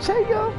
Check yo.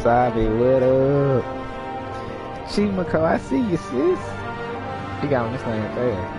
Sabi, what up? Chimako, I see you, sis. He got on this thing fast.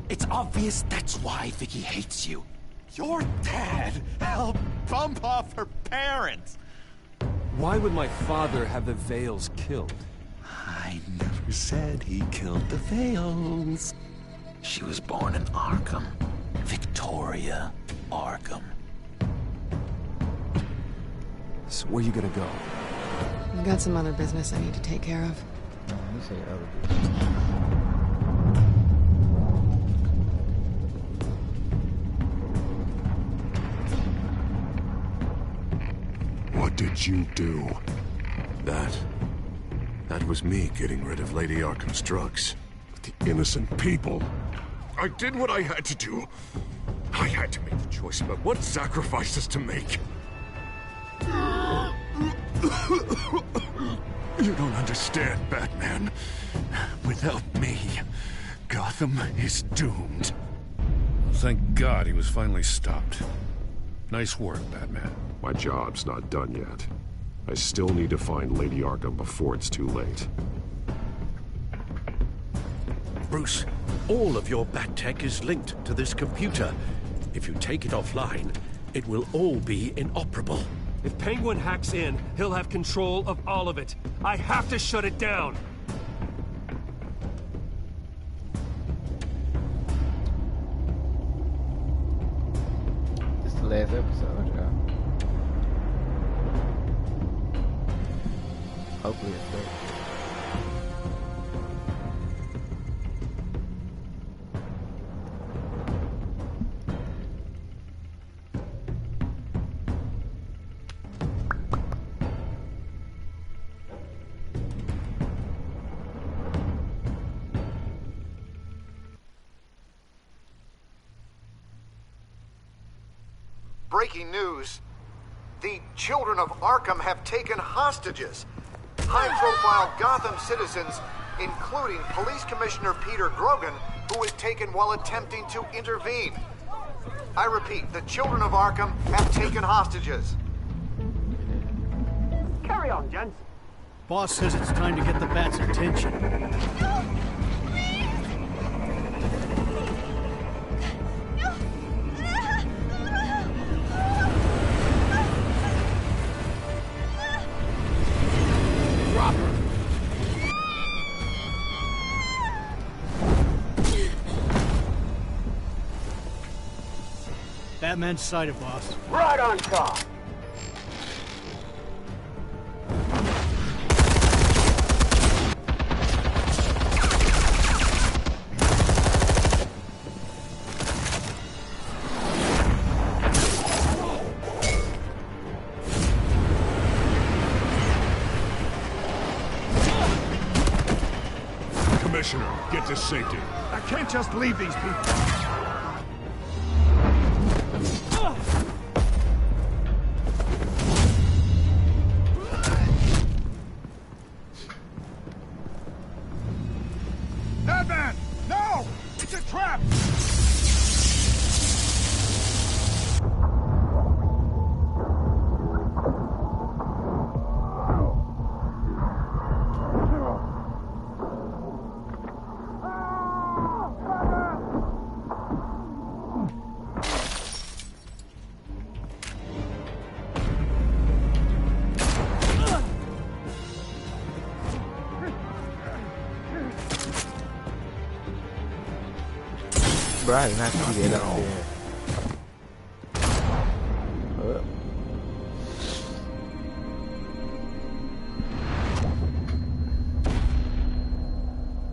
It's obvious that's why Vicky hates you. Your dad helped bump off her parents. Why would my father have the Vales killed? I never said he killed the Vales. She was born in Arkham. Victoria Arkham. So where you gonna go? I've got some other business I need to take care of. You say other business. What did you do? That was me getting rid of Lady Arkham's drugs. The innocent people. I did what I had to do. I had to make the choice about what sacrifices to make. You don't understand, Batman. Without me, Gotham is doomed. Thank God he was finally stopped. Nice work, Batman. My job's not done yet. I still need to find Lady Arkham before it's too late. Bruce, all of your bat tech is linked to this computer. If you take it offline, it will all be inoperable. If Penguin hacks in, he'll have control of all of it. I have to shut it down. This is the last episode, y'all. Hopefully it's good. Breaking news. The children of Arkham have taken hostages. High-profile Gotham citizens, including Police Commissioner Peter Grogan, who was taken while attempting to intervene. I repeat, the children of Arkham have taken hostages. Carry on, gents. Boss says it's time to get the Bat's attention. Batman sighted, boss. Right on top. Commissioner, get to safety. I can't just leave these people. Batman! No! It's a trap! Bro, I did not see that up there.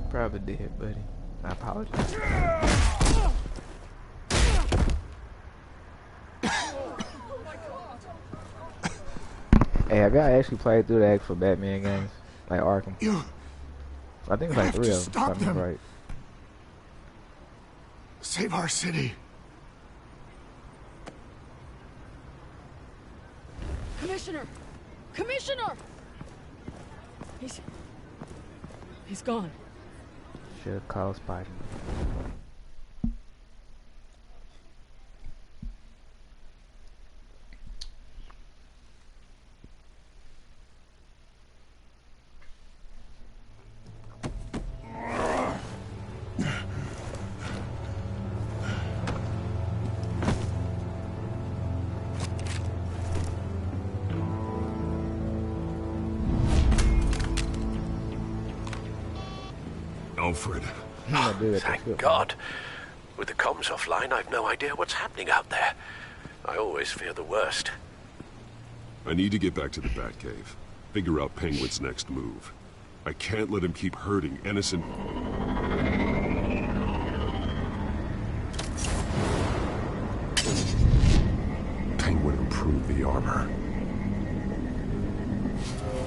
Probably did, buddy. I apologize. Hey, have y'all actually played through the actual Batman games? Like Arkham? I think it's like 3 of them, if I'm right. Save our city. Commissioner! Commissioner! He's gone. Should've called Spider-Man. Alfred. Thank God. With the comms offline, I've no idea what's happening out there. I always fear the worst. I need to get back to the Batcave. Figure out Penguin's next move. I can't let him keep hurting innocent... Penguin improved the armor.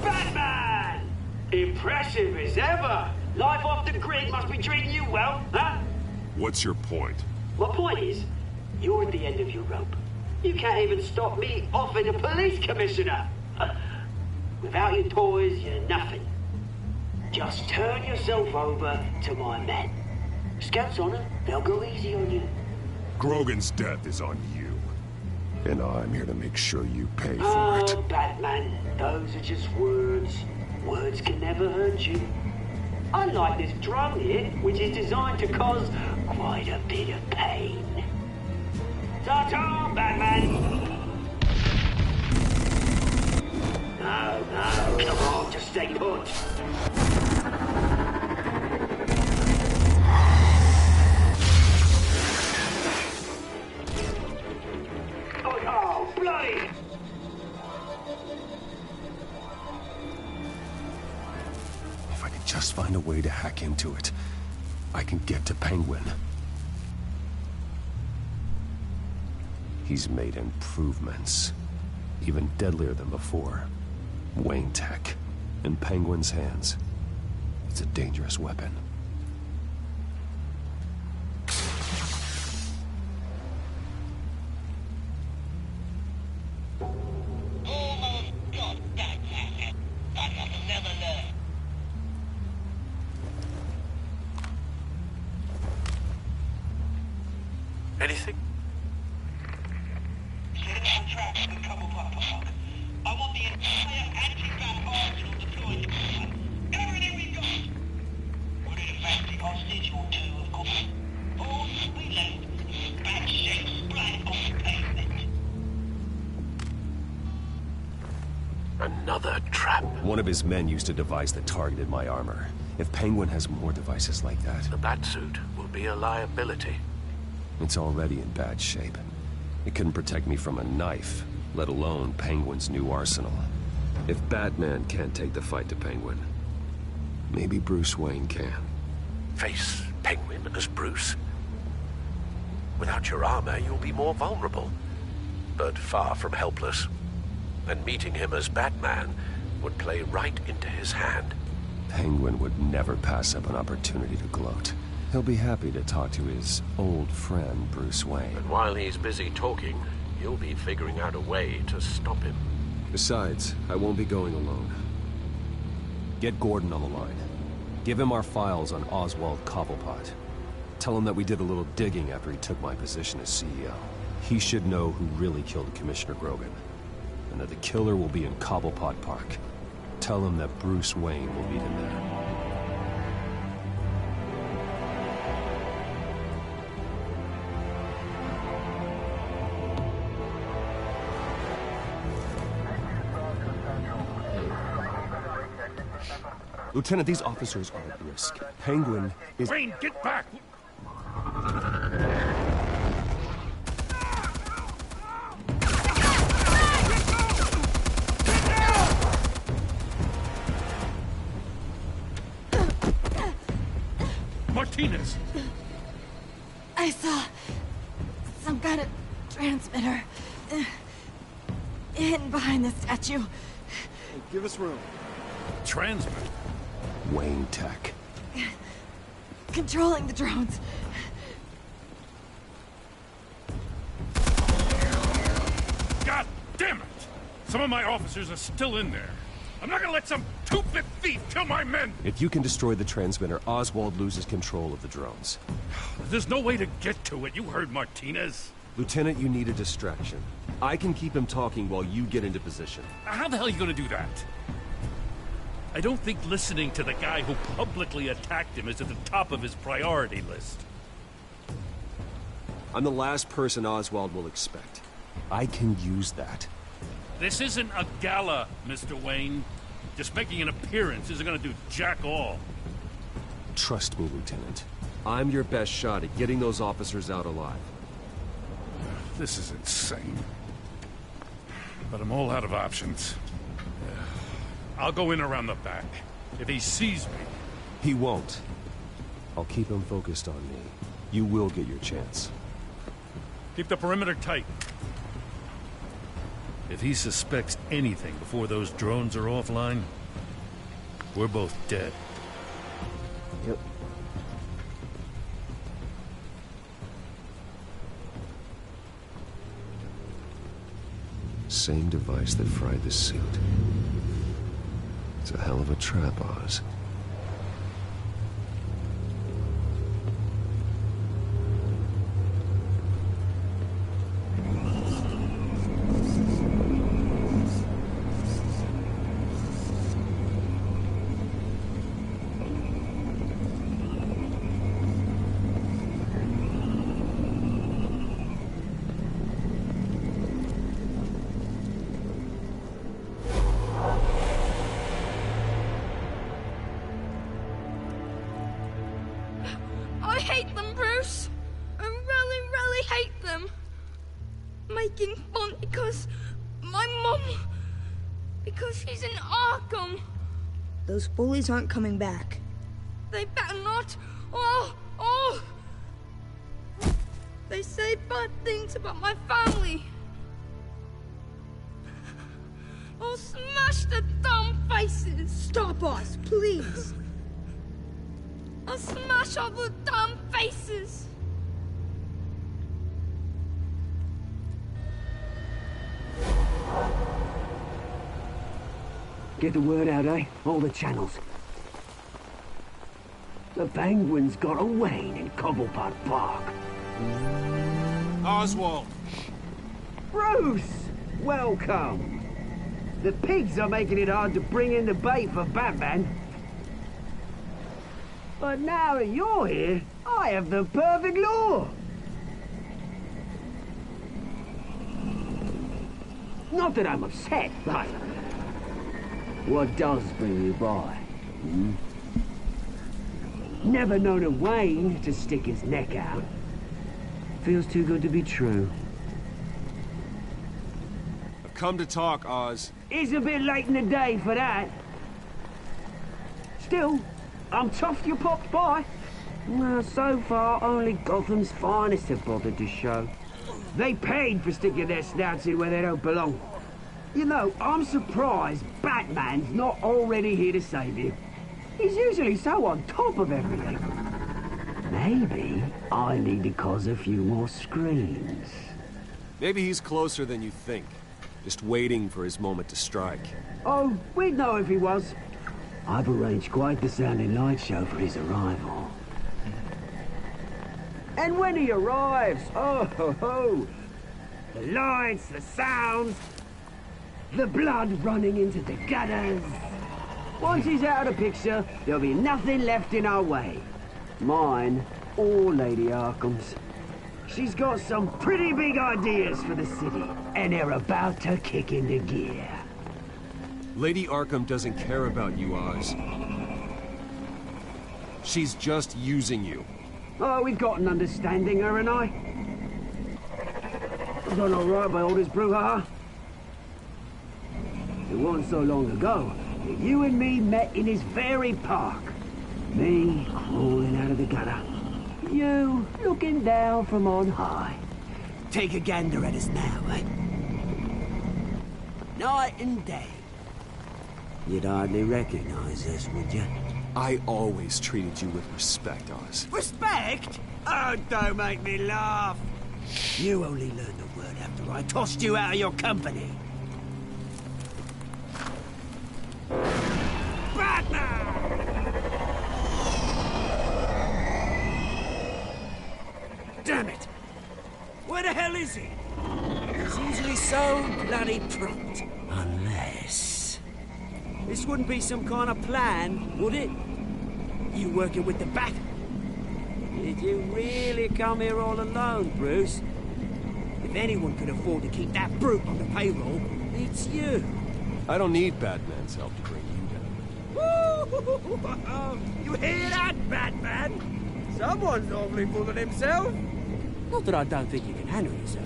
Batman! Impressive as ever. Life off the grid must be treating you well, huh? What's your point? My point is, you're at the end of your rope. You can't even stop me offing a police commissioner. Without your toys, you're nothing. Just turn yourself over to my men. Scouts honor, they'll go easy on you. Grogan's death is on you. And I'm here to make sure you pay for Oh, it. Batman, those are just words. Words can never hurt you. Unlike this drone here, which is designed to cause quite a bit of pain. Ta-ta, Batman! No, come on, just stay put. Oh, bloody! If I could just find a way to hack into it, I can get to Penguin. He's made improvements, even deadlier than before. Wayne Tech, in Penguin's hands. It's a dangerous weapon. Anything? I want the entire anti-bat arsenal deployed. Everything we've got. We're in a fancy hostage or two, of course. All we left, bad shape splat on the pavement. Another trap. One of his men used a device that targeted my armor. If Penguin has more devices like that... The Batsuit will be a liability. It's already in bad shape. It couldn't protect me from a knife, let alone Penguin's new arsenal. If Batman can't take the fight to Penguin, maybe Bruce Wayne can. Face Penguin as Bruce? Without your armor, you'll be more vulnerable, but far from helpless. And meeting him as Batman would play right into his hand. Penguin would never pass up an opportunity to gloat. He'll be happy to talk to his old friend, Bruce Wayne. And while he's busy talking, you'll be figuring out a way to stop him. Besides, I won't be going alone. Get Gordon on the line. Give him our files on Oswald Cobblepot. Tell him that we did a little digging after he took my position as CEO. He should know who really killed Commissioner Grogan, and that the killer will be in Cobblepot Park. Tell him that Bruce Wayne will meet him there. Lieutenant, these officers are at risk. Penguin is— Wayne, get back! Martinez! I saw some kind of transmitter hidden behind the statue. Hey, give us room. Transmitter? Wayne Tech. Controlling the drones. God damn it! Some of my officers are still in there. I'm not gonna let some two-bit thief kill my men! If you can destroy the transmitter, Oswald loses control of the drones. There's no way to get to it. You heard Martinez. Lieutenant, you need a distraction. I can keep him talking while you get into position. How the hell are you gonna do that? I don't think listening to the guy who publicly attacked him is at the top of his priority list. I'm the last person Oswald will expect. I can use that. This isn't a gala, Mr. Wayne. Just making an appearance isn't gonna do jack all. Trust me, Lieutenant. I'm your best shot at getting those officers out alive. This is insane. But I'm all out of options. I'll go in around the back. If he sees me... He won't. I'll keep him focused on me. You will get your chance. Keep the perimeter tight. If he suspects anything before those drones are offline, we're both dead. Yep. Same device that fried the suit. It's a hell of a trap, Oz. I hate them, Bruce. I really, really hate them. Making fun because my mum... because she's in Arkham. Those bullies aren't coming back. They better not. Oh! They say bad things about my family. I'll smash the dumb faces. Stop us, please. I'll smash all the damn faces! Get the word out, eh? All the channels. The Penguin's got a Wayne in Cobblepot Park. Oswald! Bruce! Welcome! The pigs are making it hard to bring in the bait for Batman. But now that you're here, I have the perfect lure. Not that I'm upset, but what does bring you by? Never known a Wayne to stick his neck out. Feels too good to be true. come to talk, Oz. It's a bit late in the day for that. Still, I'm chuffed you popped by. Well, so far, only Gotham's finest have bothered to show. They paid for sticking their snouts in where they don't belong. You know, I'm surprised Batman's not already here to save you. He's usually so on top of everything. Maybe I need to cause a few more screams. Maybe he's closer than you think. Just waiting for his moment to strike. Oh, we'd know if he was. I've arranged quite the sounding light show for his arrival. And when he arrives, oh ho ho! The lights, the sounds, the blood running into the gutters. Once he's out of the picture, there'll be nothing left in our way. Mine or Lady Arkham's. She's got some pretty big ideas for the city, and they're about to kick into gear. Lady Arkham doesn't care about you, Oz. She's just using you. Oh, we've got an understanding, her and I. I've done all right by all this brouhaha. It wasn't so long ago that you and me met in this very park. Me crawling out of the gutter. You looking down from on high. Take a gander at us now, eh? Night and day. You'd hardly recognize us, would you? I always treated you with respect, Oz. Respect? Oh, don't make me laugh. You only learned the word after I tossed you out of your company. Batman! Damn it! Where the hell is he? He's usually so bloody prompt. Unless... This wouldn't be some kind of plan, would it? You working with the Bat? Did you really come here all alone, Bruce? If anyone could afford to keep that brute on the payroll, it's you. I don't need Batman's help to bring you Woo! You hear that, Batman? Someone's awfully full of himself. Not that I don't think you can handle yourself.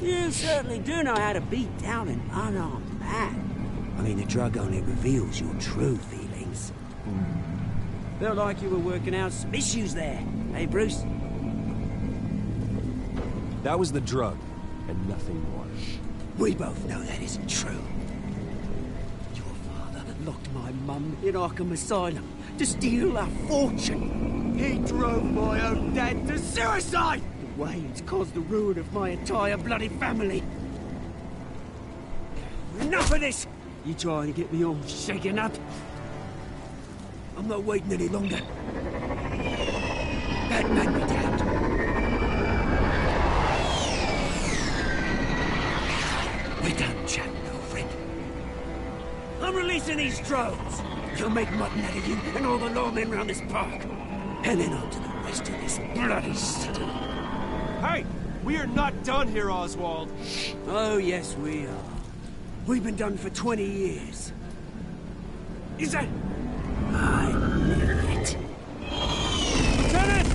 You certainly do know how to beat down an unarmed man. I mean, the drug only reveals your true feelings. Felt like you were working out some issues there, eh, Bruce? down. That was the drug, and nothing more. We both know that isn't true. Your father locked my mum in Arkham Asylum to steal a fortune. He drove my own dad to suicide! The Waynes caused the ruin of my entire bloody family. Enough of this! You trying to get me all shaken up? I'm not waiting any longer. Batman be damned. We're done chatting, old friend. I'm releasing these drones. You'll make mutton out of you and all the lawmen around this park. And then on to the rest of this bloody city. Hey! We are not done here, Oswald. Oh, yes, we are. We've been done for 20 years. Is that... I knew it. Lieutenant!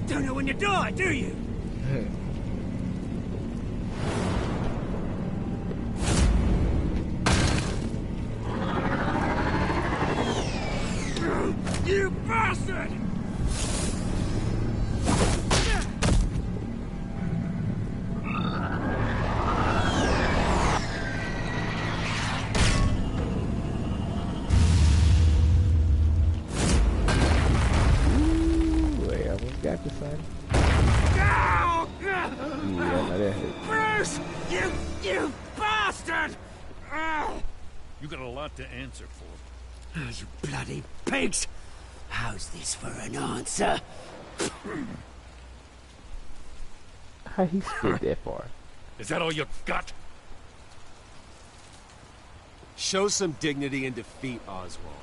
Don't know when you die, do you? You bastard! Wait, I almost got the sun. Yeah, no, that hurt. Bruce! You bastard! You got a lot to answer for. Oh, you bloody pigs! How's this for an answer? How he slid that far? Is that all you got? Show some dignity and defeat Oswald.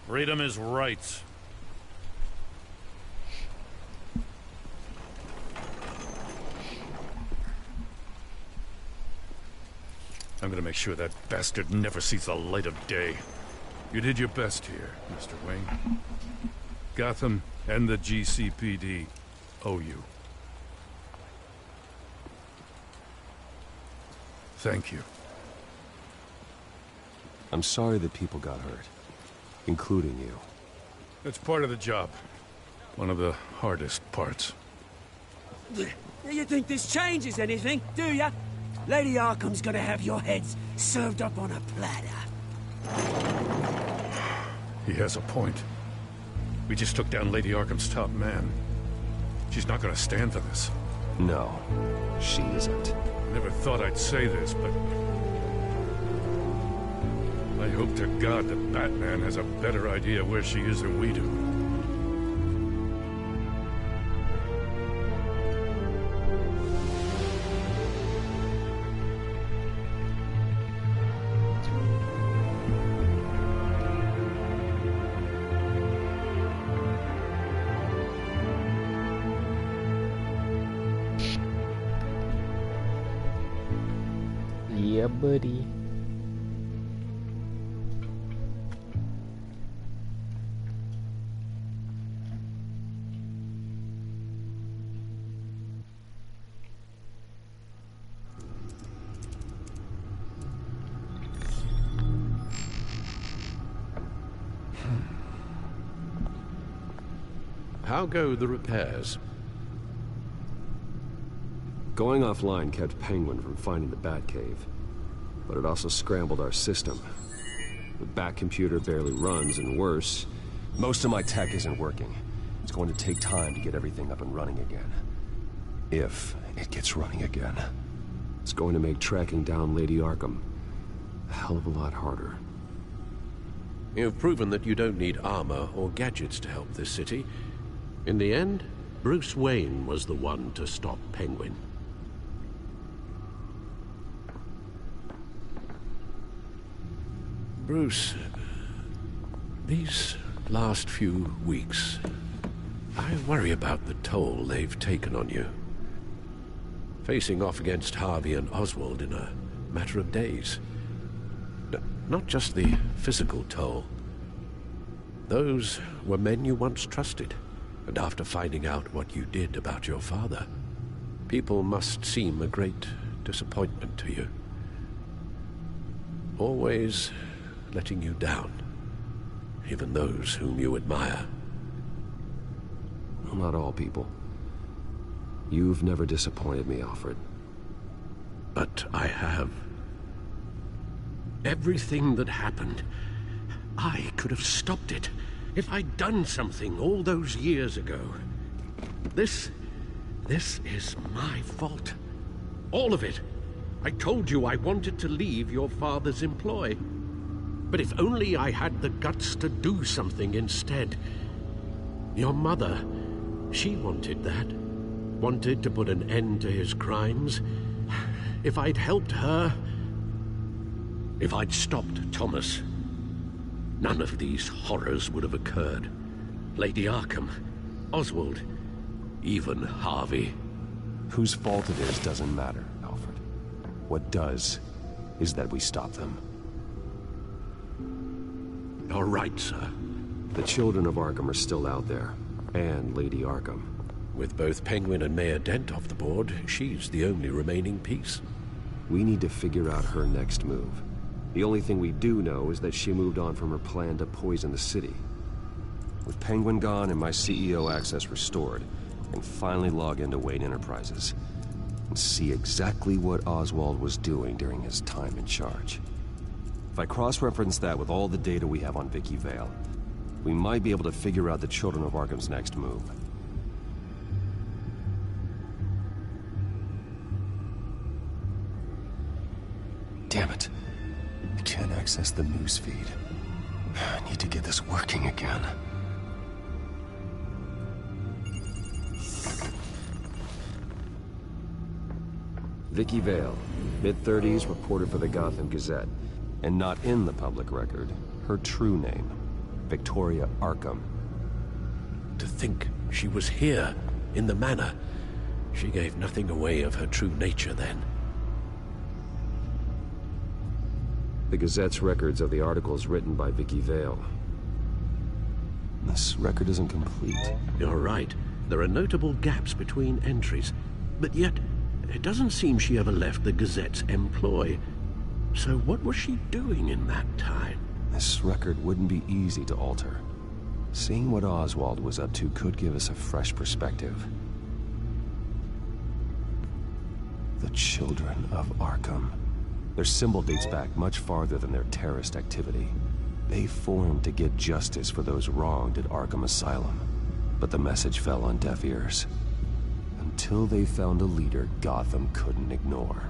Freedom is rights. I'm gonna make sure that bastard never sees the light of day. You did your best here, Mr. Wayne. Gotham and the GCPD owe you. Thank you. I'm sorry that people got hurt, including you. It's part of the job. One of the hardest parts. You think this changes anything, do ya? Lady Arkham's gonna have your heads served up on a platter. He has a point. We just took down Lady Arkham's top man. She's not gonna stand for this. No, she isn't. Never thought I'd say this, but I hope to God that Batman has a better idea where she is than we do. Yeah, buddy. How go the repairs? Going offline kept Penguin from finding the Batcave, but it also scrambled our system. The Bat computer barely runs, and worse, most of my tech isn't working. It's going to take time to get everything up and running again. If it gets running again. It's going to make tracking down Lady Arkham a hell of a lot harder. You've proven that you don't need armor or gadgets to help this city. In the end, Bruce Wayne was the one to stop Penguin. Bruce, these last few weeks, I worry about the toll they've taken on you. Facing off against Harvey and Oswald in a matter of days. Not just the physical toll. Those were men you once trusted, and after finding out what you did about your father, people must seem a great disappointment to you. Always letting you down, even those whom you admire. Not all people. You've never disappointed me, Alfred. But I have. Everything that happened, I could have stopped it if I'd done something all those years ago. This is my fault. All of it. I told you I wanted to leave your father's employ. But if only I had the guts to do something instead. Your mother, she wanted that. Wanted to put an end to his crimes. If I'd helped her, if I'd stopped Thomas, none of these horrors would have occurred. Lady Arkham, Oswald, even Harvey. Whose fault it is doesn't matter, Alfred. What does is that we stop them. You're right, sir. The children of Arkham are still out there, and Lady Arkham. With both Penguin and Mayor Dent off the board, she's the only remaining piece. We need to figure out her next move. The only thing we do know is that she moved on from her plan to poison the city. With Penguin gone and my CEO access restored, I can finally log into Wayne Enterprises and see exactly what Oswald was doing during his time in charge. If I cross-reference that with all the data we have on Vicky Vale, we might be able to figure out the Children of Arkham's next move. Damn it. I can't access the news feed. I need to get this working again. Vicky Vale, mid-30s, reporter for the Gotham Gazette. And not in the public record, her true name, Victoria Arkham. To think she was here, in the manor. She gave nothing away of her true nature then. The Gazette's records of the articles written by Vicky Vale. This record isn't complete. You're right. There are notable gaps between entries. But yet, it doesn't seem she ever left the Gazette's employ. So what was she doing in that time? This record wouldn't be easy to alter. Seeing what Oswald was up to could give us a fresh perspective. The Children of Arkham. Their symbol dates back much farther than their terrorist activity. They formed to get justice for those wronged at Arkham Asylum. But the message fell on deaf ears. Until they found a leader Gotham couldn't ignore.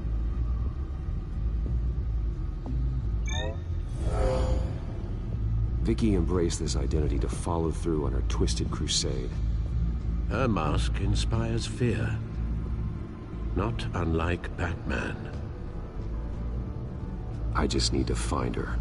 Vicky embraced this identity to follow through on her twisted crusade. Her mask inspires fear. Not unlike Batman. I just need to find her.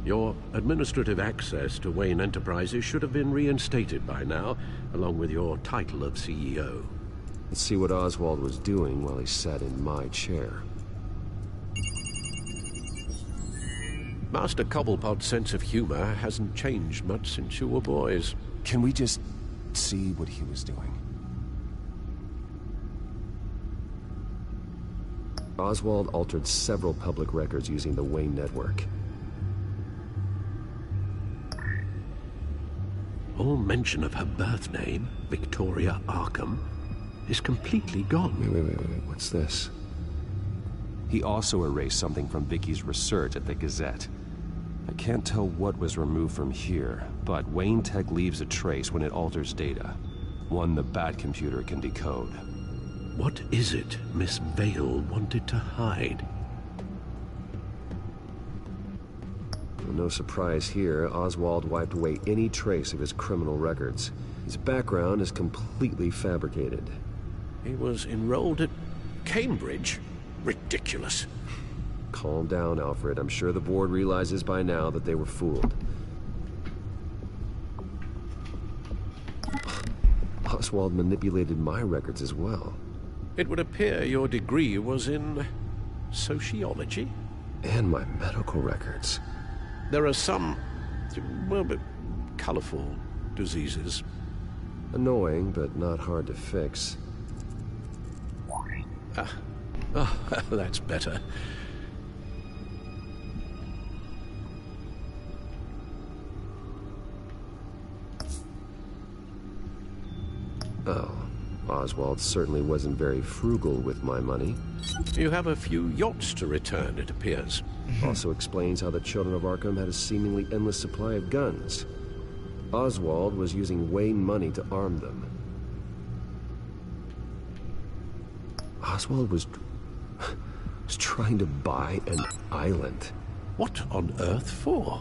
Your administrative access to Wayne Enterprises should have been reinstated by now, along with your title of CEO. Let's see what Oswald was doing while he sat in my chair. Master Cobblepot's sense of humor hasn't changed much since you were boys. Can we just see what he was doing? Oswald altered several public records using the Wayne network. All mention of her birth name, Victoria Arkham, is completely gone. Wait, what's this? He also erased something from Vicky's research at the Gazette. I can't tell what was removed from here, but Wayne Tech leaves a trace when it alters data. One the Bat computer can decode. What is it Miss Vale wanted to hide? No surprise here, Oswald wiped away any trace of his criminal records. His background is completely fabricated. He was enrolled at Cambridge? Ridiculous. Calm down, Alfred. I'm sure the board realizes by now that they were fooled. Oswald manipulated my records as well. It would appear your degree was in sociology? And my medical records. There are some, well, colorful diseases. Annoying, but not hard to fix. Oh, that's better. Oh, Oswald certainly wasn't very frugal with my money. You have a few yachts to return, it appears. Also explains how the Children of Arkham had a seemingly endless supply of guns. Oswald was using Wayne money to arm them. Oswald was trying to buy an island. What on earth for?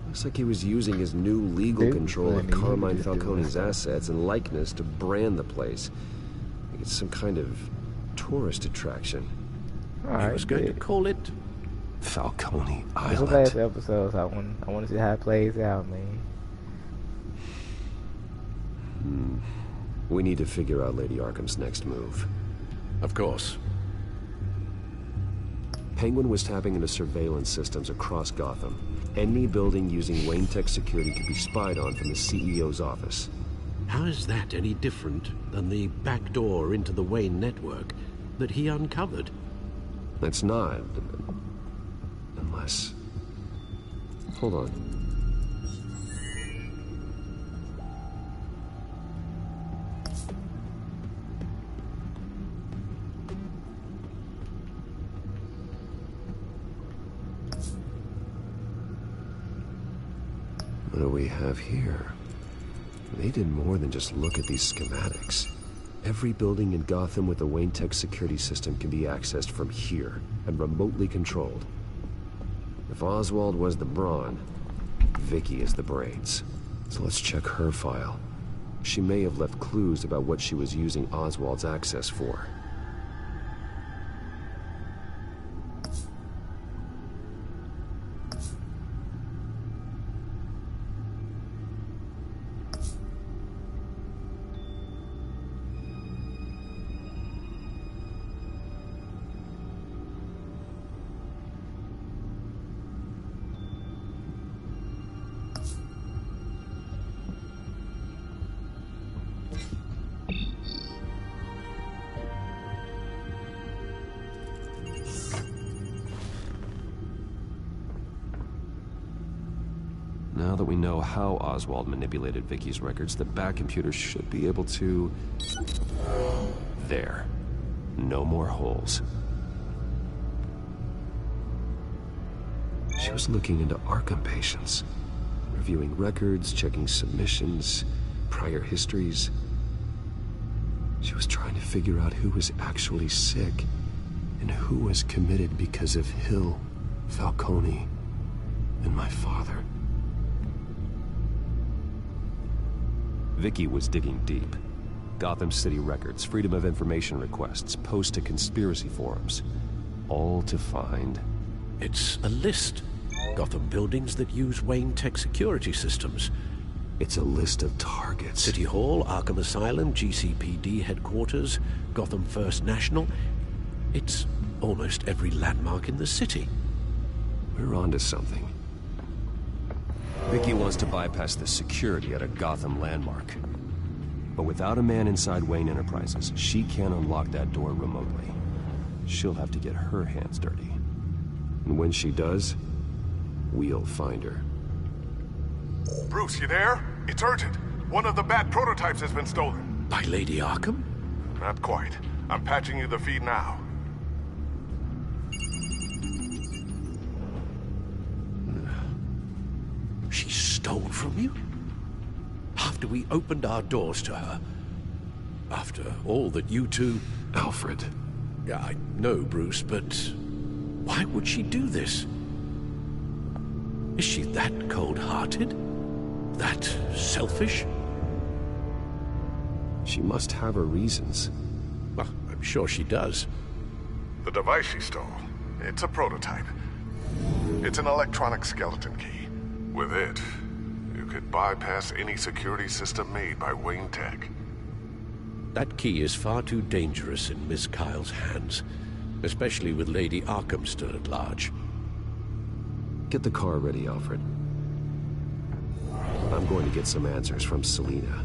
Looks like he was using his new legal control of Carmine Falcone's assets and likeness to brand the place. Like it's some kind of tourist attraction. I was going to call it Falcone Island. This was last episode, so I want to see how it plays out, man. We need to figure out Lady Arkham's next move. Of course. Penguin was tapping into surveillance systems across Gotham. Any building using Wayne Tech security could be spied on from the CEO's office. How is that any different than the back door into the Wayne network that he uncovered? It's not. Unless... Hold on. What do we have here? They did more than just look at these schematics. Every building in Gotham with the Wayne Tech security system can be accessed from here and remotely controlled. If Oswald was the brawn, Vicky is the brains. So let's check her file. She may have left clues about what she was using Oswald's access for. Now that we know how Oswald manipulated Vicky's records, the Bat computer should be able to... There. No more holes. She was looking into Arkham patients, reviewing records, checking submissions, prior histories. She was trying to figure out who was actually sick and who was committed because of Hill, Falcone, and my father. Vicky was digging deep. Gotham City records, Freedom of Information requests, posts to conspiracy forums. All to find... It's a list. Gotham buildings that use Wayne Tech security systems. It's a list of targets. City Hall, Arkham Asylum, GCPD headquarters, Gotham First National. It's almost every landmark in the city. We're onto something. Vicky wants to bypass the security at a Gotham landmark. But without a man inside Wayne Enterprises, she can't unlock that door remotely. She'll have to get her hands dirty. And when she does, we'll find her. Bruce, you there? It's urgent. One of the Bat prototypes has been stolen. By Lady Arkham? Not quite. I'm patching you the feed now. She stole from you? After we opened our doors to her? After all that you two... Alfred. Yeah, I know, Bruce, but... why would she do this? Is she that cold-hearted? That selfish? She must have her reasons. Well, I'm sure she does. The device she stole, it's a prototype. It's an electronic skeleton key. With it, you could bypass any security system made by Wayne Tech. That key is far too dangerous in Miss Kyle's hands, especially with Lady Arkham still at large. Get the car ready, Alfred. I'm going to get some answers from Selina.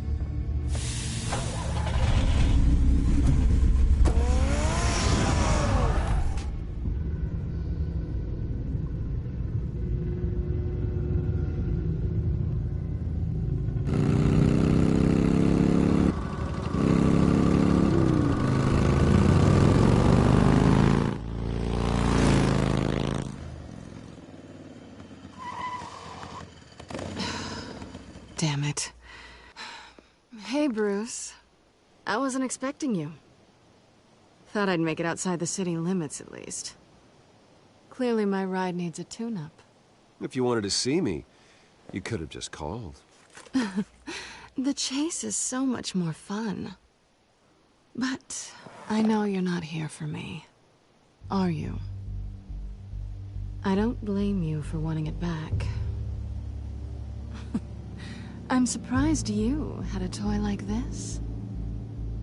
Damn it. Hey, Bruce. I wasn't expecting you. Thought I'd make it outside the city limits, at least. Clearly my ride needs a tune-up. If you wanted to see me, you could have just called. The chase is so much more fun. But I know you're not here for me. Are you? I don't blame you for wanting it back. I'm surprised you had a toy like this.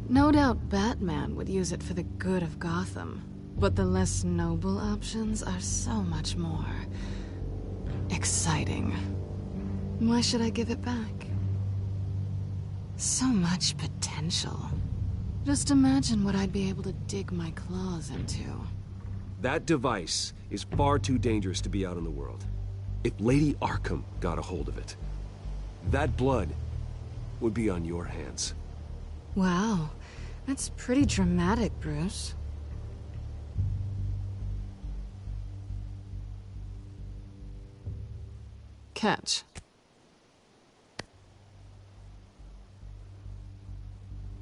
No doubt Batman would use it for the good of Gotham, but the less noble options are so much more exciting. Why should I give it back? So much potential. Just imagine what I'd be able to dig my claws into. That device is far too dangerous to be out in the world. If Lady Arkham got a hold of it, that blood would be on your hands. Wow, that's pretty dramatic, Bruce. Catch.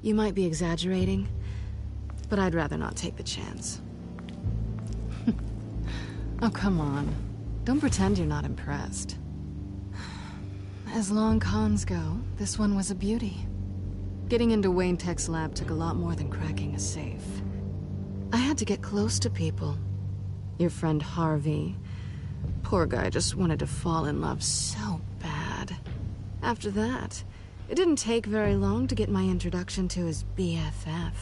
You might be exaggerating, but I'd rather not take the chance. Oh, come on. Don't pretend you're not impressed. As long cons go, this one was a beauty. Getting into Wayne Tech's lab took a lot more than cracking a safe. I had to get close to people. Your friend Harvey. Poor guy just wanted to fall in love so bad. After that, it didn't take very long to get my introduction to his BFF.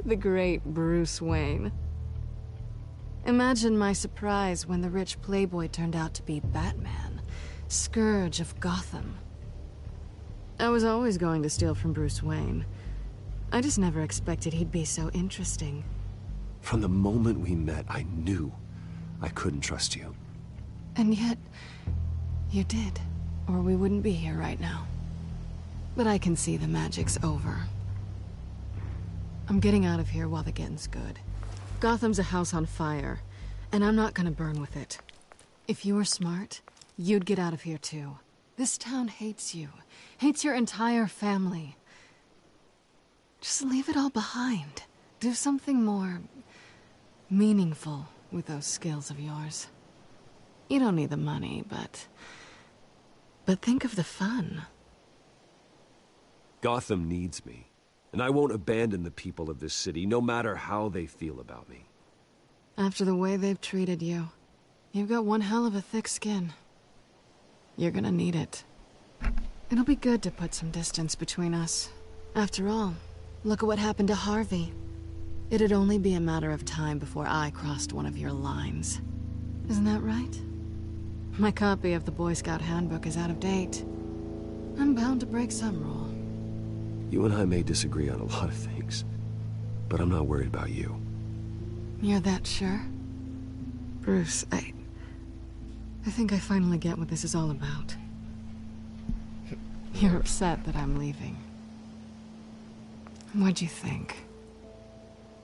The great Bruce Wayne. Imagine my surprise when the rich playboy turned out to be Batman, Scourge of Gotham. I was always going to steal from Bruce Wayne. I just never expected he'd be so interesting. From the moment we met, I knew I couldn't trust you. And yet, you did. or we wouldn't be here right now. But I can see the magic's over. I'm getting out of here while the getting's good. Gotham's a house on fire, and I'm not gonna burn with it. If you were smart, you'd get out of here too. This town hates you, hates your entire family. Just leave it all behind. Do something more meaningful with those skills of yours. You don't need the money, but think of the fun. Gotham needs me, and I won't abandon the people of this city, no matter how they feel about me. After the way they've treated you, you've got one hell of a thick skin. You're gonna need it. It'll be good to put some distance between us. After all, look at what happened to Harvey. It'd only be a matter of time before I crossed one of your lines. Isn't that right? My copy of the Boy Scout Handbook is out of date. I'm bound to break some rule. You and I may disagree on a lot of things, but I'm not worried about you. You're that sure? Bruce, I think I finally get what this is all about. You're upset that I'm leaving. What'd you think?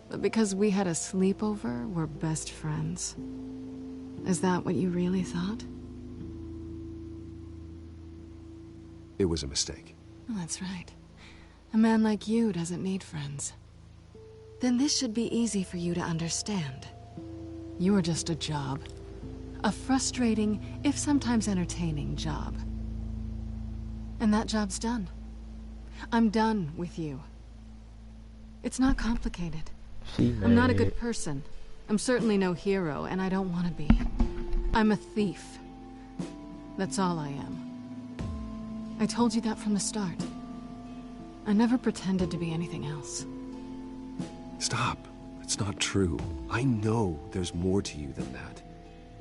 That because we had a sleepover, we're best friends? Is that what you really thought? It was a mistake. Well, that's right. A man like you doesn't need friends. Then this should be easy for you to understand. You are just a job. A frustrating, if sometimes entertaining, job. And that job's done. I'm done with you. It's not complicated. I'm not a good person. I'm certainly no hero, and I don't want to be. I'm a thief. That's all I am. I told you that from the start. I never pretended to be anything else. Stop. It's not true. I know there's more to you than that.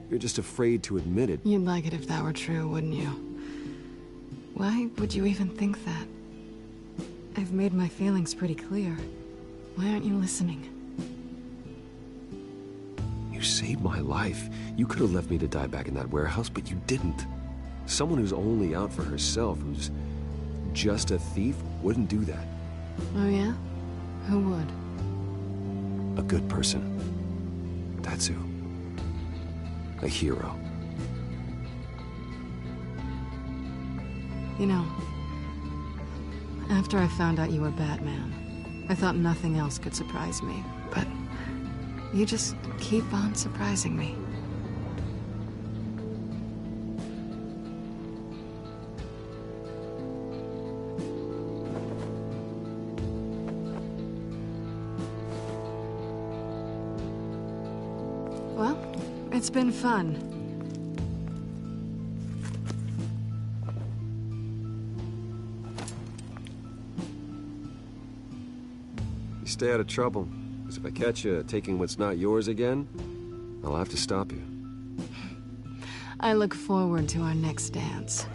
You're just afraid to admit it. You'd like it if that were true, wouldn't you? Why would you even think that? I've made my feelings pretty clear. Why aren't you listening? You saved my life. You could have left me to die back in that warehouse, but you didn't. Someone who's only out for herself, who's just a thief, wouldn't do that. Oh yeah? Who would? A good person. That's who. A hero. You know, after I found out you were Batman, I thought nothing else could surprise me, but you just keep on surprising me. Well, it's been fun. You stay out of trouble, because if I catch you taking what's not yours again, I'll have to stop you. I look forward to our next dance.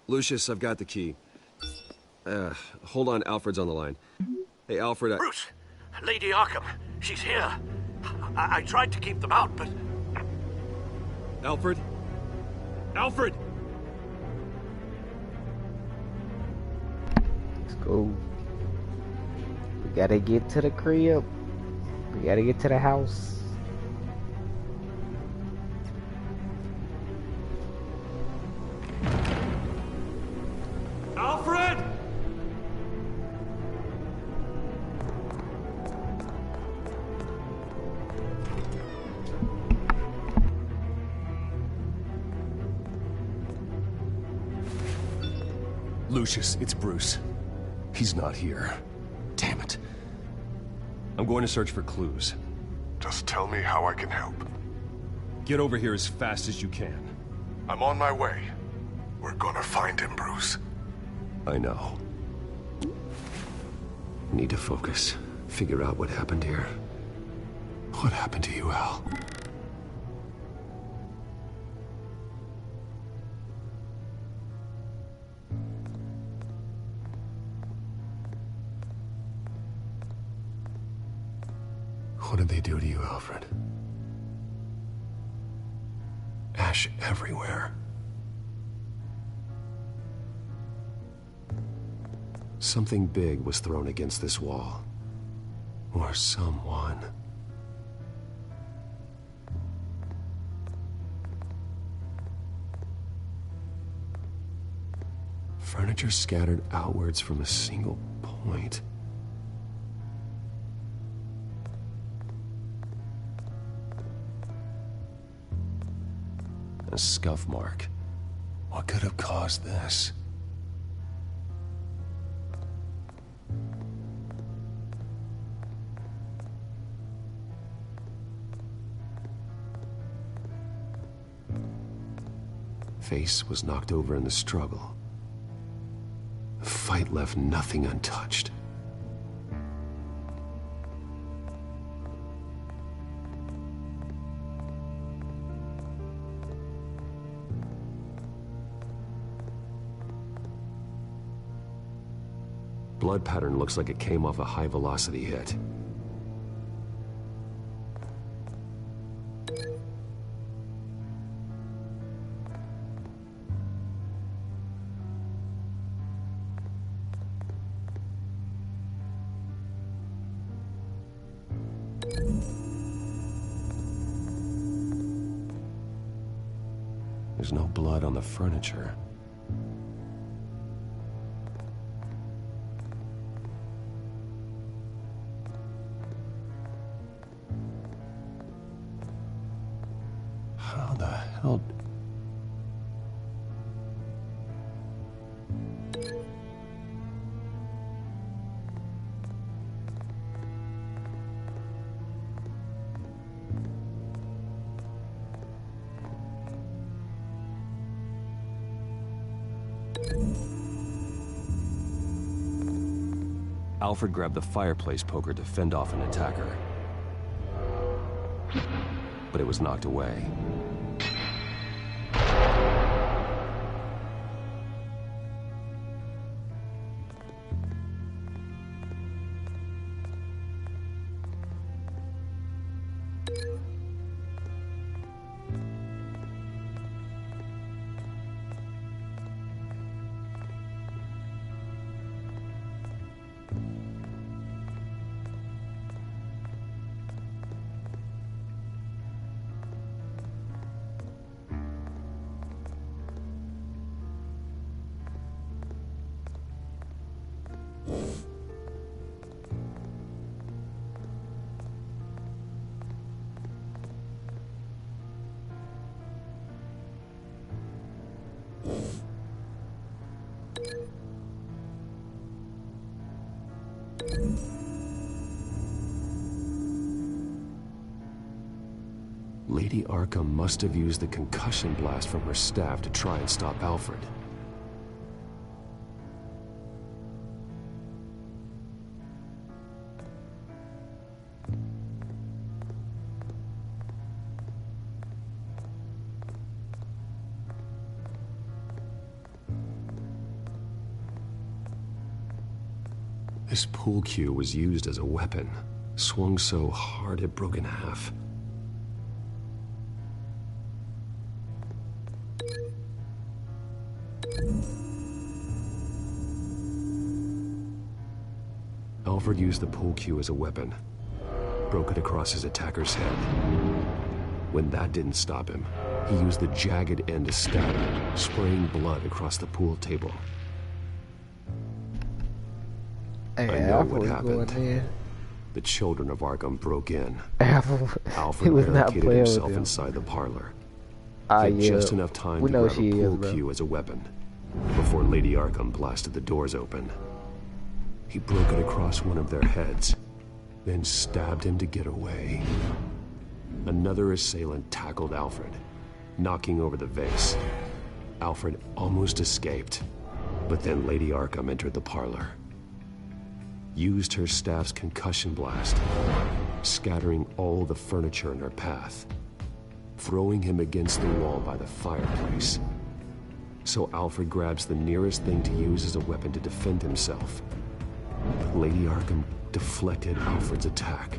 Lucius, I've got the key. Hold on, Alfred's on the line. Hey, Alfred, Bruce! Lady Arkham, she's here. I tried to keep them out, but... Alfred? Alfred! Let's go. We gotta get to the crib. We gotta get to the house. Alfred! Lucius, it's Bruce. He's not here. Damn it. I'm going to search for clues. Just tell me how I can help. Get over here as fast as you can. I'm on my way. We're gonna find him, Bruce. I know. Need to focus. Figure out what happened here. What happened to you, Al? What did they do to you, Alfred? Ash everywhere. Something big was thrown against this wall. Or someone. Furniture scattered outwards from a single point. A scuff mark. What could have caused this? Face was knocked over in the struggle. The fight left nothing untouched. Blood pattern looks like it came off a high-velocity hit. There's no blood on the furniture. How the hell... Alfred grabbed the fireplace poker to fend off an attacker. But it was knocked away. Lady Arkham must have used the concussion blast from her staff to try and stop Alfred. This pool cue was used as a weapon, swung so hard it broke in half. Alfred used the pool cue as a weapon, broke it across his attacker's head. When that didn't stop him, he used the jagged end to stab him, spraying blood across the pool table. Hey, I know Alfred what was happened. going in. The children of Arkham broke in. Alfred Alfred was not barricaded playing with himself him. inside the parlor. Ah, He had yeah. just enough time We to know grab she a is, pool bro. cue as a weapon before Lady Arkham blasted the doors open. He broke it across one of their heads, then stabbed him to get away. Another assailant tackled Alfred, knocking over the vase. Alfred almost escaped, but then Lady Arkham entered the parlor. Used her staff's concussion blast, scattering all the furniture in her path, throwing him against the wall by the fireplace. So Alfred grabs the nearest thing to use as a weapon to defend himself. Lady Arkham deflected Alfred's attack,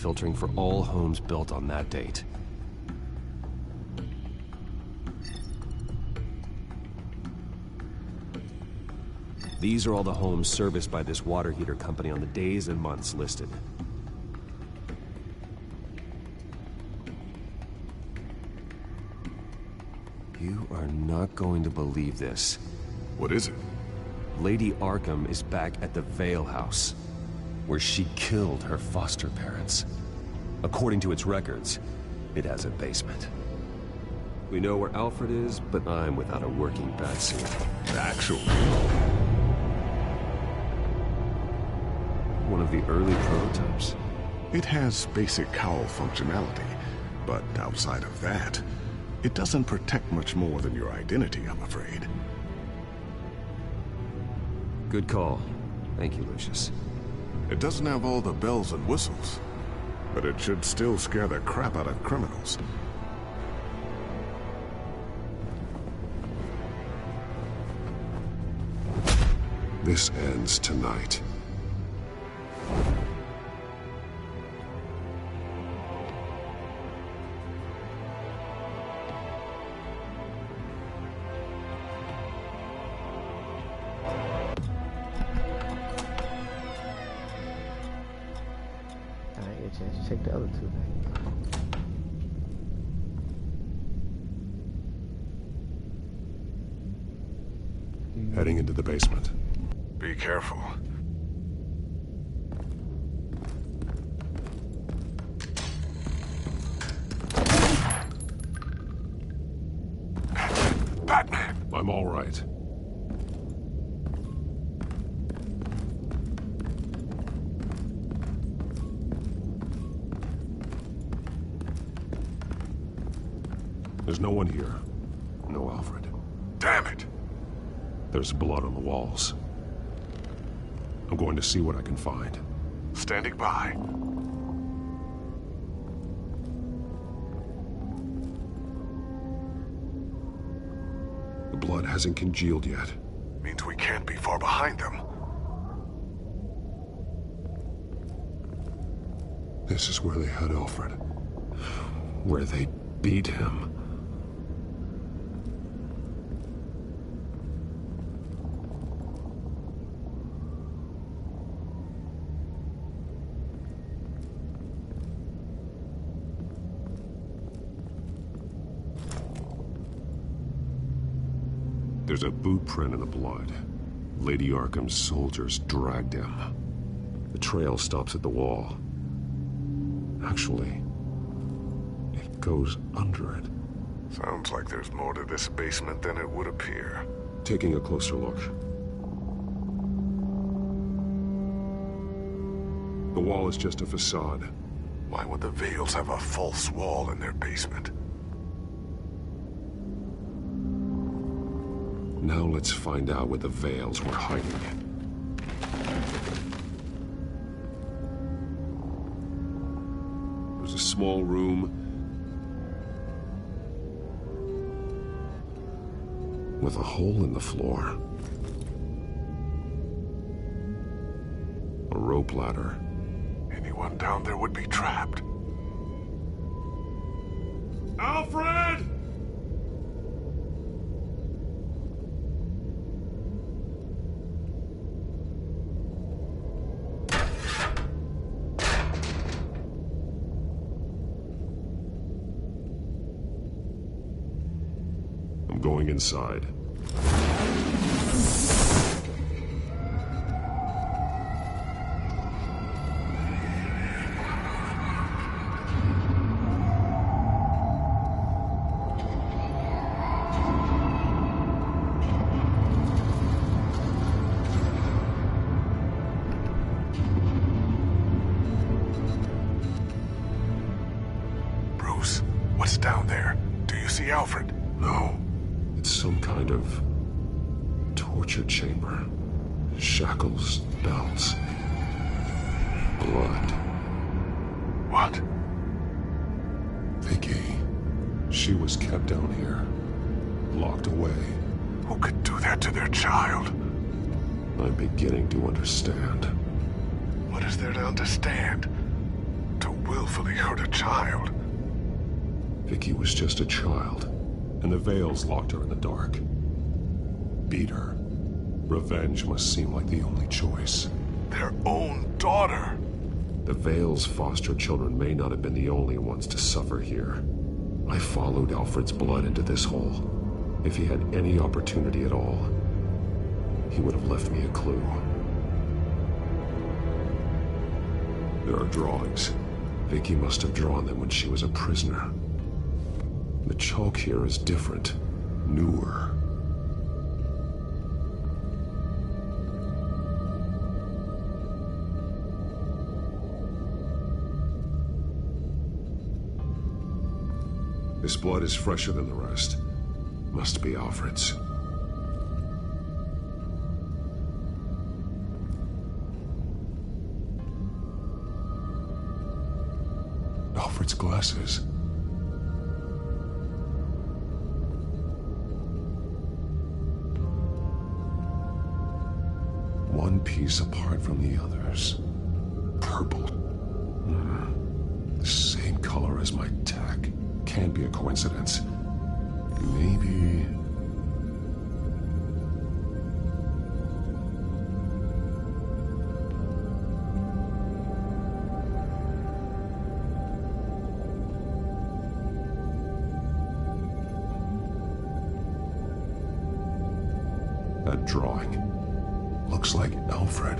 filtering for all homes built on that date. These are all the homes serviced by this water heater company on the days and months listed. You are not going to believe this. What is it? Lady Arkham is back at the Vale House, where she killed her foster parents. According to its records, it has a basement. We know where Alfred is, but I'm without a working batsuit. Actually, one of the early prototypes. it has basic cowl functionality, but outside of that, it doesn't protect much more than your identity, I'm afraid. Good call. Thank you, Lucius. It doesn't have all the bells and whistles, but it should still scare the crap out of criminals. This ends tonight. Check the other two things. Heading into the basement. Be careful. Batman! I'm all right. There's no one here. No Alfred. Damn it! There's blood on the walls. I'm going to see what I can find. Standing by. The blood hasn't congealed yet. Means we can't be far behind them. This is where they had Alfred. Where they beat him. There's a boot print in the blood. Lady Arkham's soldiers dragged him. The trail stops at the wall. Actually, it goes under it. Sounds like there's more to this basement than it would appear. Taking a closer look. The wall is just a facade. Why would the Vales have a false wall in their basement? Now let's find out where the Vales were hiding. There's a small room with a hole in the floor. A rope ladder. Anyone down there would be trapped. Alfred! I'm going inside. Bruce, what's down there? Do you see Alfred? No. It's some kind of torture chamber. Shackles, belts, blood. What? Vicky. She was kept down here, locked away. Who could do that to their child? I'm beginning to understand. What is there to understand? To willfully hurt a child. Vicky was just a child, and the veils locked her in the dark. Beat her. Revenge must seem like the only choice. Their own daughter! The veils' foster children may not have been the only ones to suffer here. I followed Alfred's blood into this hole. If he had any opportunity at all, he would have left me a clue. There are drawings. Vicky must have drawn them when she was a prisoner. The chalk here is different, newer. This blood is fresher than the rest. Must be Alfred's. Alfred's glasses. One piece apart from the others. Purple. The same color as my tack. Can't be a coincidence. Maybe... That drawing looks like Alfred.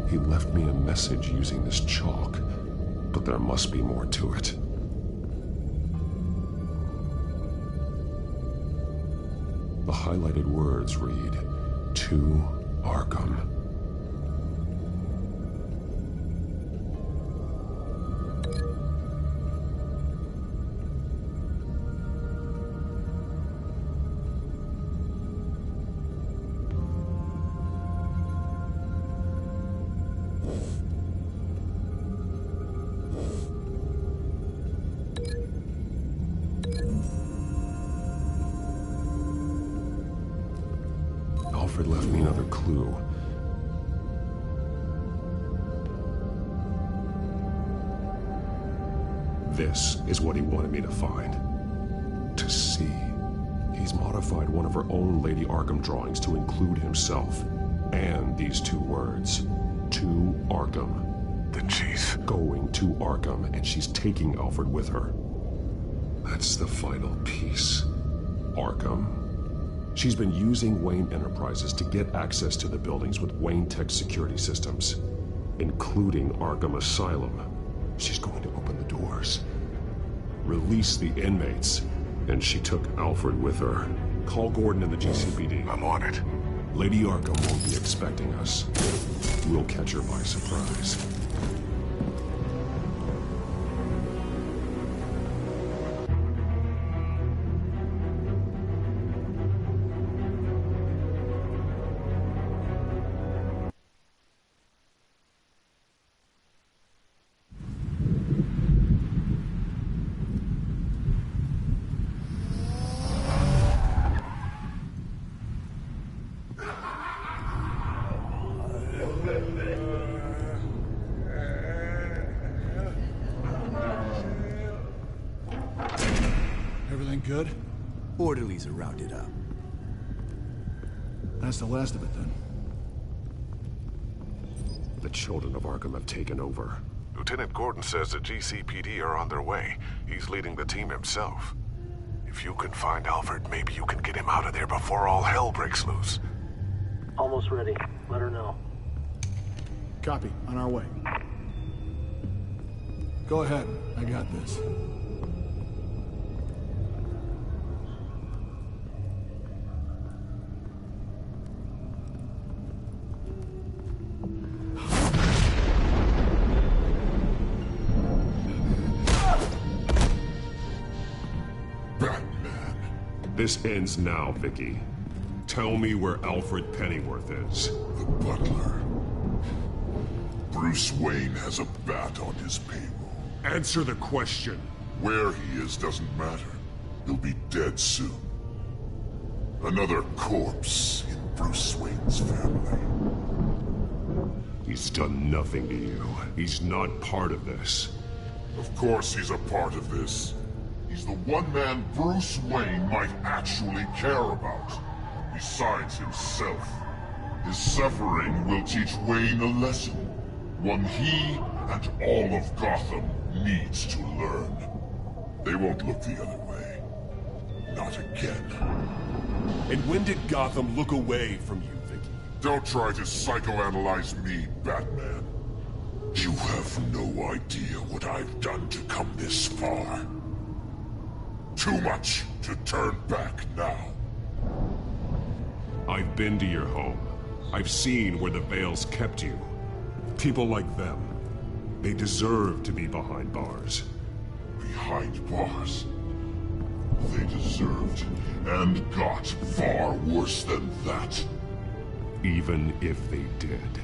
He left me a message using this chalk, but there must be more to it. The highlighted words read, "To Arkham." Alfred left me another clue. This is what he wanted me to find. To see. He's modified one of her own Lady Arkham drawings to include himself. And these two words. To Arkham. Then she's going to Arkham, and she's taking Alfred with her. That's the final piece. Arkham. She's been using Wayne Enterprises to get access to the buildings with Wayne Tech security systems, including Arkham Asylum. She's going to open the doors, release the inmates, and she took Alfred with her. Call Gordon in the GCPD. I'm on it. Lady Arkham won't be expecting us. We'll catch her by surprise. Everything good? Orderlies are rounded up. That's the last of it, then. The children of Arkham have taken over. Lieutenant Gordon says the GCPD are on their way. He's leading the team himself. If you can find Alfred, maybe you can get him out of there before all hell breaks loose. Almost ready. Let her know. Copy. On our way. Go ahead. I got this. This ends now, Vicky. Tell me where Alfred Pennyworth is. The butler. Bruce Wayne has a bat on his payroll. Answer the question. Where he is doesn't matter. He'll be dead soon. Another corpse in Bruce Wayne's family. He's done nothing to you. He's not part of this. Of course he's a part of this. He's the one man Bruce Wayne might actually care about. Besides himself. His suffering will teach Wayne a lesson. One he and all of Gotham needs to learn. They won't look the other way. Not again. And when did Gotham look away from you, Vicky? Don't try to psychoanalyze me, Batman. You have no idea what I've done to come this far. Too much to turn back now. I've been to your home. I've seen where the Veils kept you. People like them, they deserve to be behind bars. Behind bars? They deserved and got far worse than that. Even if they did,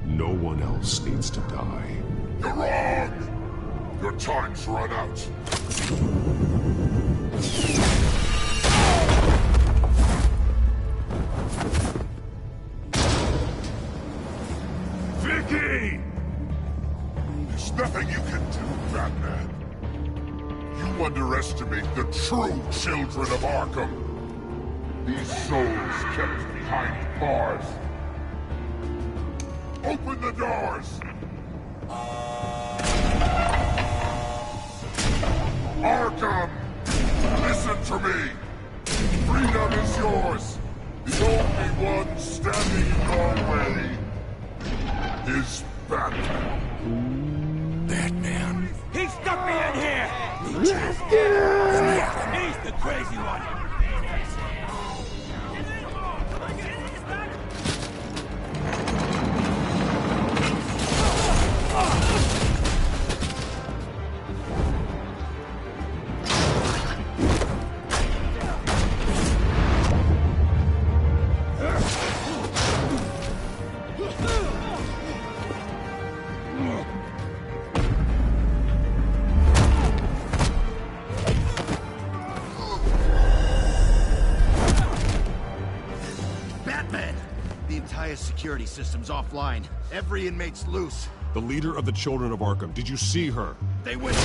no one else needs to die. You're wrong! Your time's run out. Vicky! There's nothing you can do, Batman. You underestimate the true children of Arkham. These souls kept behind bars. Open the doors! Arkham! Listen to me! Freedom is yours! The only one standing in your way is Batman. Batman? He stuck me in here! Let's get him! He's the crazy one! Security system's offline. Every inmate's loose. The leader of the Children of Arkham, did you see her? They went...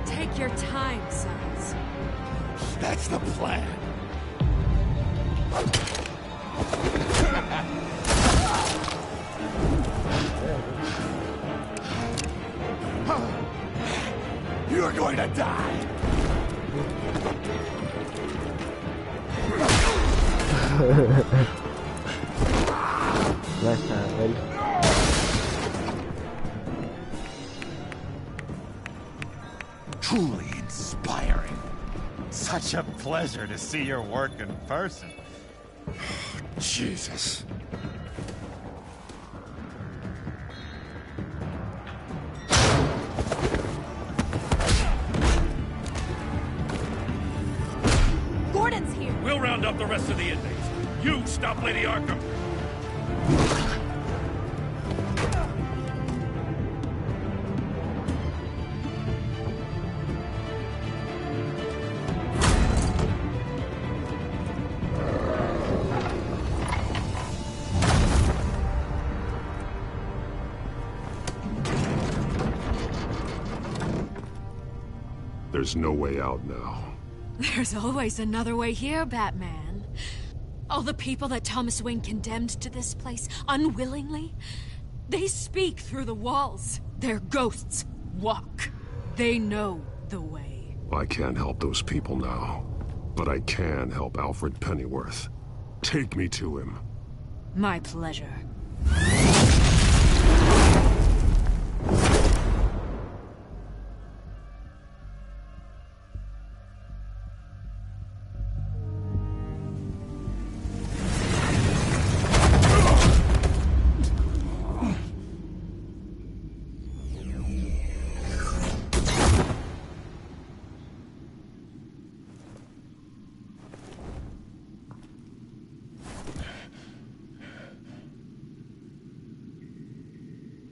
Take your time, sons. That's the plan. You're going to die. Last time, ready? Truly inspiring. Such a pleasure to see your work in person. Jesus. Gordon's here. We'll round up the rest of the inmates. You stop Lady Arkham. There's no way out now. There's always another way here, Batman. All the people that Thomas Wayne condemned to this place unwillingly, they speak through the walls. Their ghosts walk. They know the way. I can't help those people now, but I can help Alfred Pennyworth. Take me to him. My pleasure.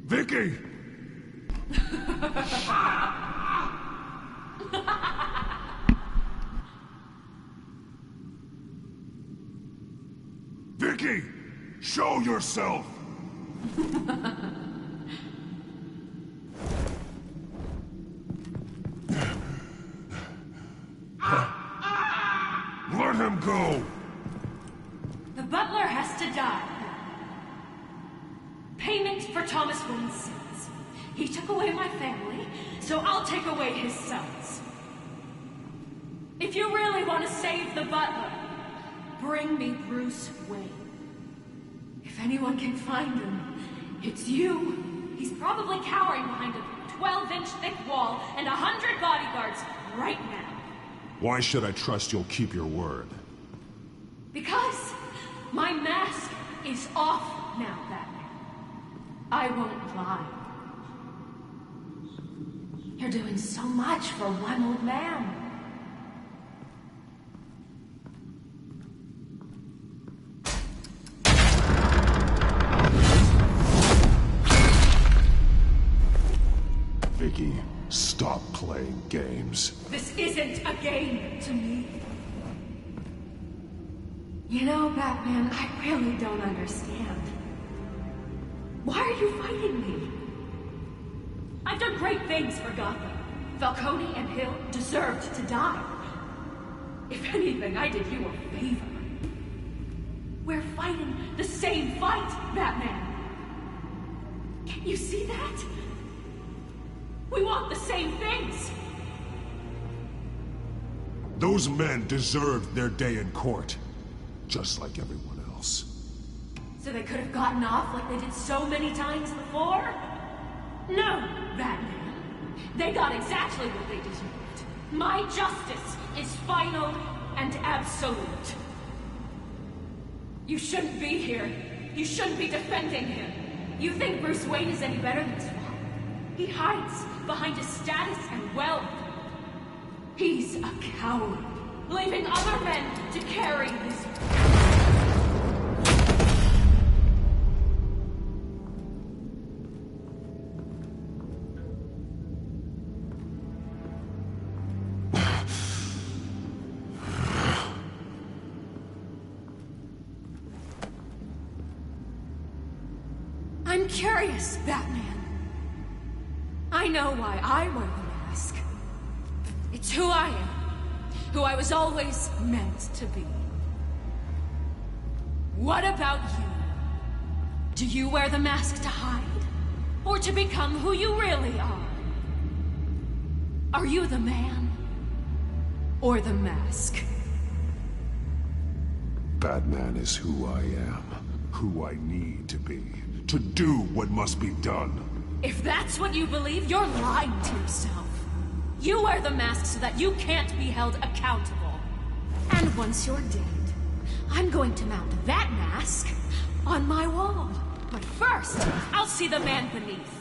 Vicky! Vicky! Show yourself! Let him go! The butler has to die. Payment for Thomas Wayne's sins. He took away my family, so I'll take away his sons. If you really want to save the butler, bring me Bruce Wayne. If anyone can find him, it's you. He's probably cowering behind a 12-inch thick wall and 100 bodyguards right now. Why should I trust you'll keep your word? Because my mask is off now, Batman. I won't lie. You're doing so much for one old man. Vicky, stop playing games. This isn't a game to me. You know, Batman, I really don't understand. Why are you fighting me? I've done great things for Gotham. Falcone and Hill deserved to die. If anything, I did you a favor. We're fighting the same fight, Batman. Can't you see that? We want the same things. Those men deserved their day in court, just like everyone else. So they could have gotten off like they did so many times before? No, Batman. They got exactly what they deserved. My justice is final and absolute. You shouldn't be here. You shouldn't be defending him. You think Bruce Wayne is any better than his father? He hides behind his status and wealth. He's a coward, leaving other men to carry his... I'm curious, Batman. I know why I wear the mask. It's who I am. Who I was always meant to be. What about you? Do you wear the mask to hide? Or to become who you really are? Are you the man? Or the mask? Batman is who I am. Who I need to be. To do what must be done. If that's what you believe, you're lying to yourself. You wear the mask so that you can't be held accountable. And once you're dead, I'm going to mount that mask on my wall. But first, I'll see the man beneath.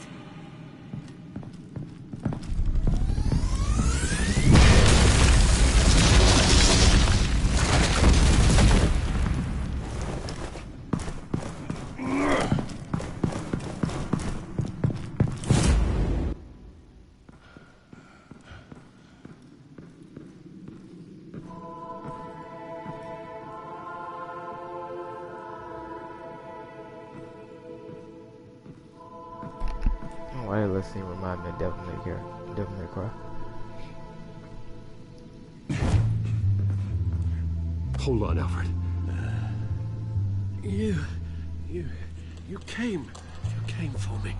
Why did this scene remind me of Devil May Cry? Hold on, Alfred. You came for me.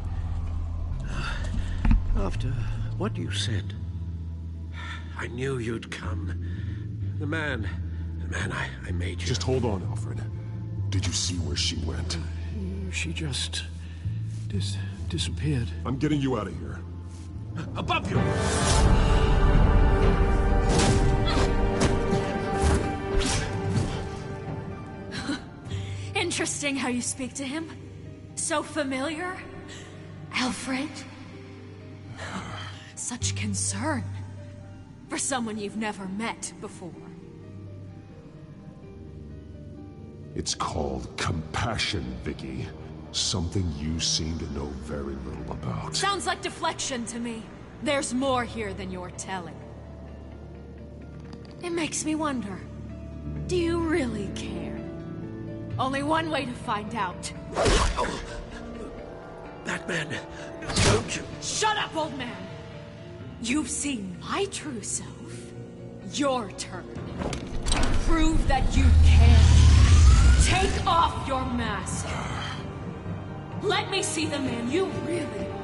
After what you said, I knew you'd come. The man I made you. Just hold on, Alfred. Did you see where she went? She just disappeared. I'm getting you out of here. Above you! Interesting how you speak to him. So familiar. Alfred. Such concern for someone you've never met before. It's called compassion, Vicky. Something you seem to know very little about. Sounds like deflection to me. There's more here than you're telling. It makes me wonder, do you really care? Only one way to find out. Batman, don't you... Shut up, old man! You've seen my true self. Your turn. Prove that you can. Take off your mask. Let me see the man you really are.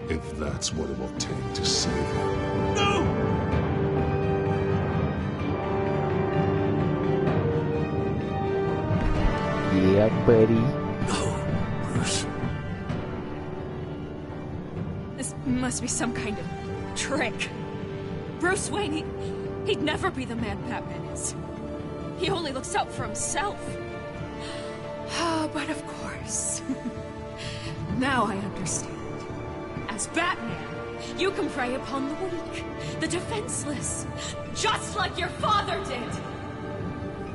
If that's what it will take to save him. No! Yeah, buddy. No, Bruce. This must be some kind of trick. Bruce Wayne, he'd never be the man Batman is. He only looks out for himself. But of course. Now I understand. As Batman, you can prey upon the weak, the defenseless, just like your father did.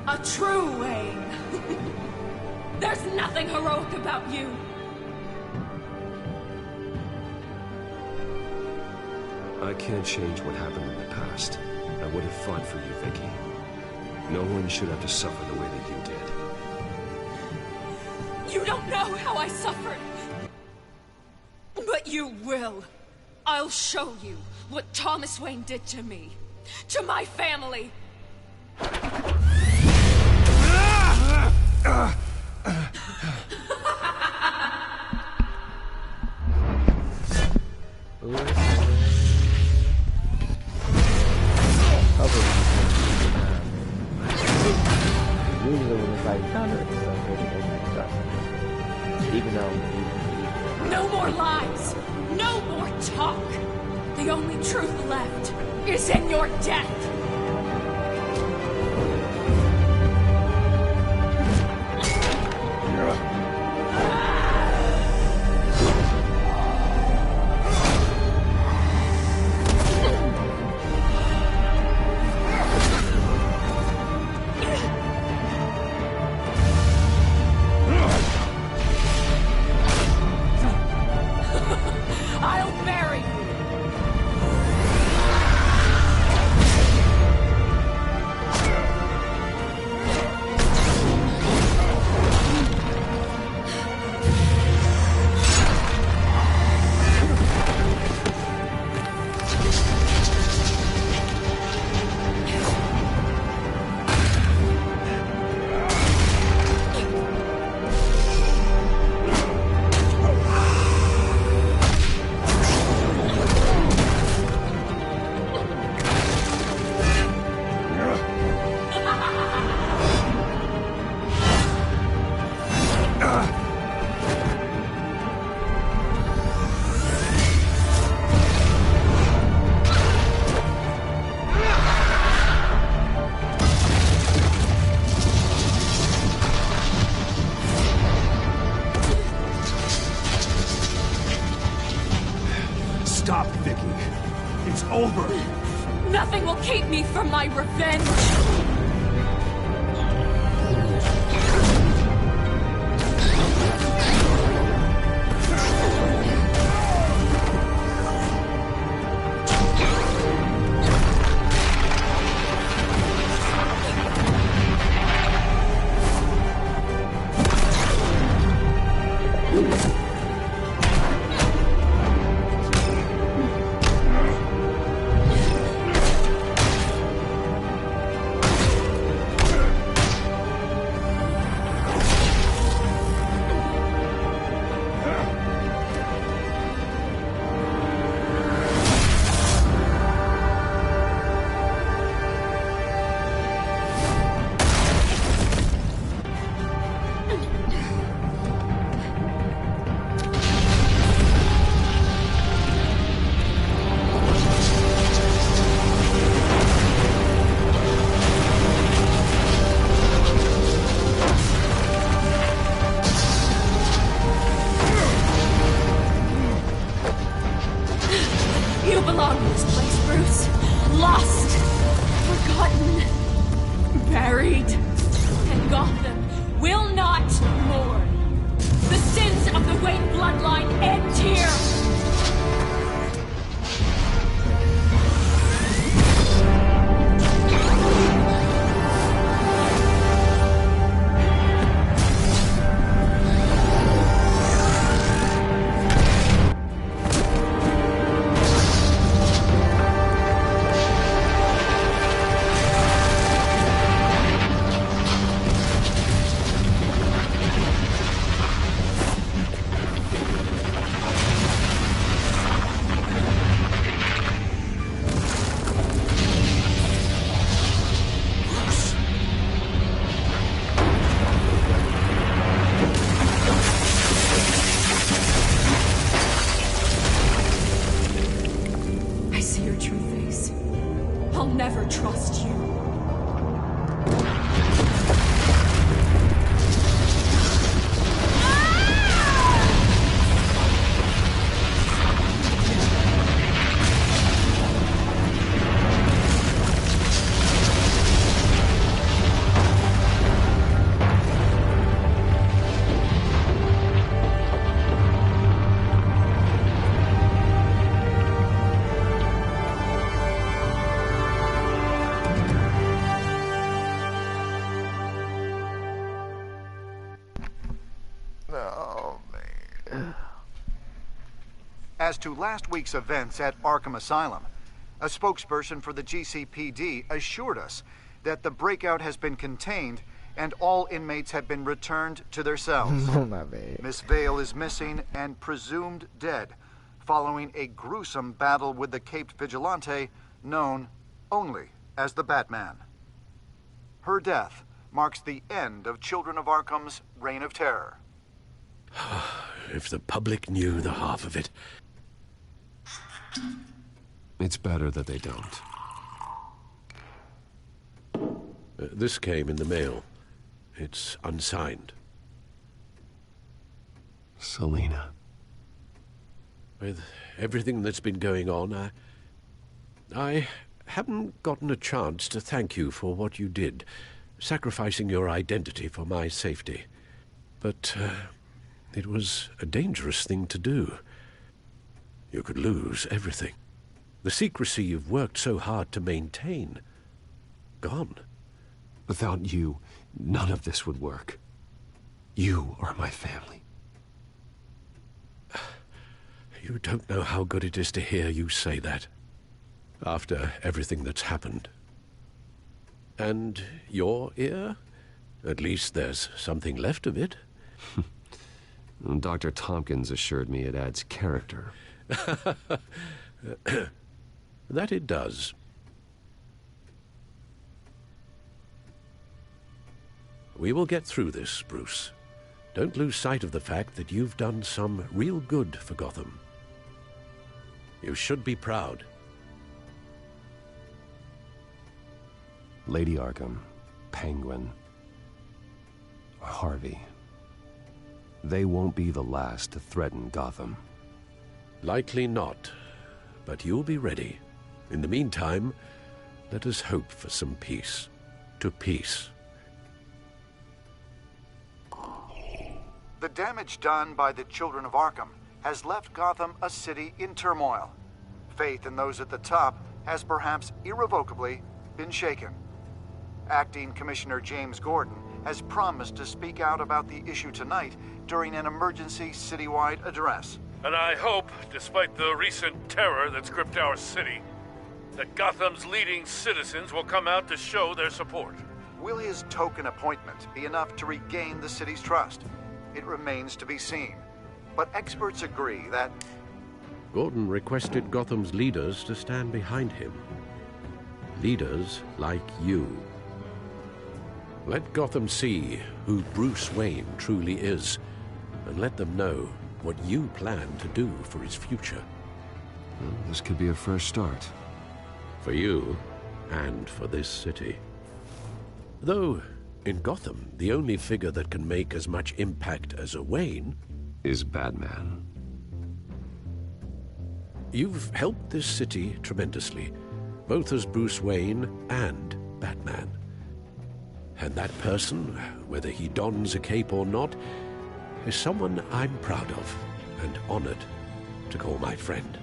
A true Wayne. There's nothing heroic about you. I can't change what happened in the past. I would have fought for you, Vicky. No one should have to suffer the way that you did. You don't know how I suffered. But you will. I'll show you what Thomas Wayne did to me. To my family. Usually when it's like thunder and stuff, even though no more lies, no more talk. The only truth left is in your death. I'll bury you. over. Nothing will keep me from my revenge. As to last week's events at Arkham Asylum, a spokesperson for the GCPD assured us that the breakout has been contained and all inmates have been returned to their cells. Oh, my bad. Miss Vale is missing and presumed dead following a gruesome battle with the caped vigilante known only as the Batman. Her death marks the end of Children of Arkham's reign of terror. If the public knew the half of it. It's better that they don't. This came in the mail. It's unsigned. Selina. With everything that's been going on, I haven't gotten a chance to thank you for what you did, sacrificing your identity for my safety. But it was a dangerous thing to do. You could lose everything. The secrecy you've worked so hard to maintain. Gone. Without you, none of this would work. You are my family. You don't know how good it is to hear you say that. After everything that's happened. And your ear? At least there's something left of it. Dr. Tompkins assured me it adds character. That it does. We will get through this, Bruce. Don't lose sight of the fact that you've done some real good for Gotham. You should be proud. Lady Arkham, Penguin, Harvey. They won't be the last to threaten Gotham. Likely not, but you'll be ready. In the meantime, let us hope for some peace. To peace. The damage done by the children of Arkham has left Gotham a city in turmoil. Faith in those at the top has perhaps irrevocably been shaken. Acting Commissioner James Gordon has promised to speak out about the issue tonight during an emergency citywide address. And I hope, despite the recent terror that's gripped our city, that Gotham's leading citizens will come out to show their support. Will his token appointment be enough to regain the city's trust? It remains to be seen. But experts agree that... Gordon requested Gotham's leaders to stand behind him. Leaders like you. Let Gotham see who Bruce Wayne truly is, and let them know what you plan to do for his future. Well, this could be a fresh start. For you, and for this city. Though, in Gotham, the only figure that can make as much impact as a Wayne... is Batman. You've helped this city tremendously, both as Bruce Wayne and Batman. And that person, whether he dons a cape or not, is someone I'm proud of and honored to call my friend.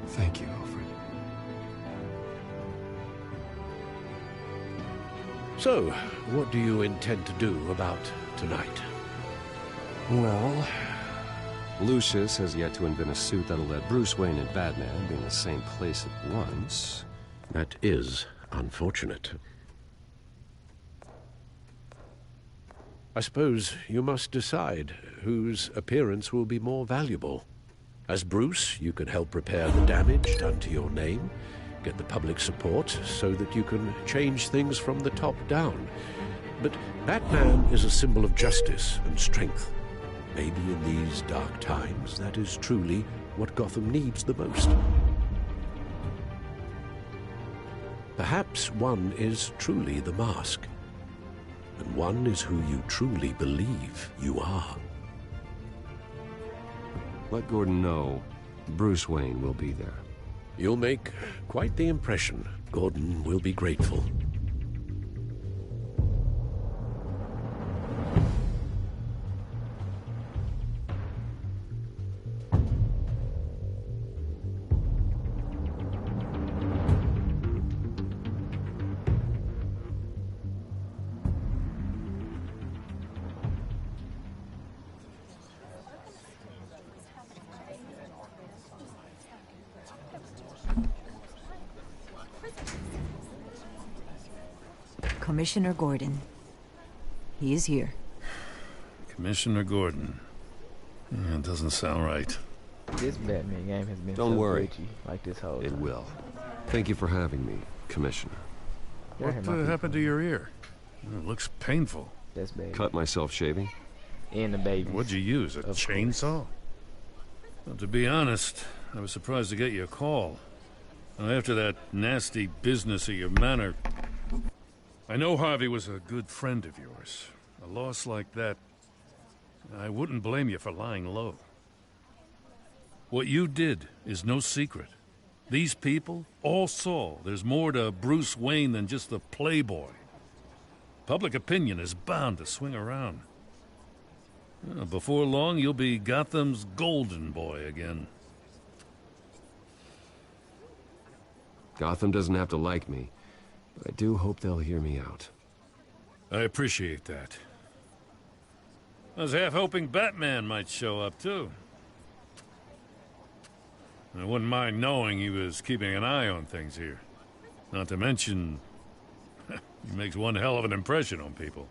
Thank you, Alfred. So, what do you intend to do about tonight? Well, Lucius has yet to invent a suit that'll let Bruce Wayne and Batman be in the same place at once. That is unfortunate. I suppose you must decide whose appearance will be more valuable. As Bruce, you can help repair the damage done to your name, get the public support so that you can change things from the top down. But Batman is a symbol of justice and strength. Maybe in these dark times, that is truly what Gotham needs the most. Perhaps one is truly the mask, and one is who you truly believe you are. Let Gordon know Bruce Wayne will be there. You'll make quite the impression. Gordon will be grateful. Commissioner Gordon. He is here. Commissioner Gordon. Yeah, it doesn't sound right. This Batman game has been Don't so worry. glitchy, like this whole It time. will. Thank you for having me, Commissioner. What happened to your ear? It looks painful. That's bad. Cut myself shaving. And the baby. What'd you use, a chainsaw? Well, to be honest, I was surprised to get your call. Now, after that nasty business of your manor... I know Harvey was a good friend of yours. A loss like that, I wouldn't blame you for lying low. What you did is no secret. These people all saw there's more to Bruce Wayne than just the playboy. Public opinion is bound to swing around. Before long, you'll be Gotham's golden boy again. Gotham doesn't have to like me, but I do hope they'll hear me out. I appreciate that. I was half hoping Batman might show up, too. I wouldn't mind knowing he was keeping an eye on things here. Not to mention, he makes one hell of an impression on people.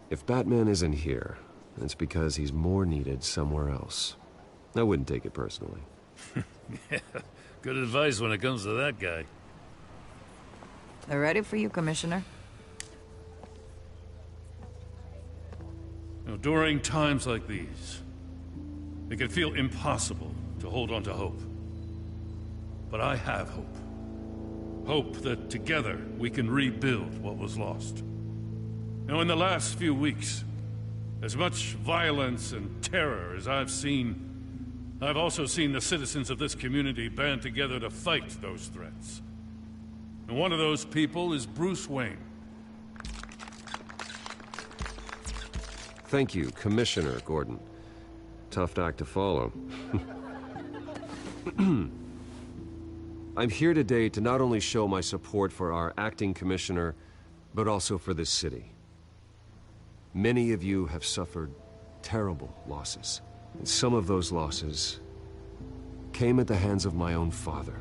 If Batman isn't here, it's because he's more needed somewhere else. I wouldn't take it personally. Yeah, good advice when it comes to that guy. They're ready for you, Commissioner. You know, during times like these, it can feel impossible to hold on to hope. But I have hope. Hope that together we can rebuild what was lost. Now, in the last few weeks, As much violence and terror as I've seen, I've also seen the citizens of this community band together to fight those threats. And one of those people is Bruce Wayne. Thank you, Commissioner Gordon. Tough act to follow. I'm here today to not only show my support for our acting commissioner, but also for this city. Many of you have suffered terrible losses. And some of those losses came at the hands of my own father.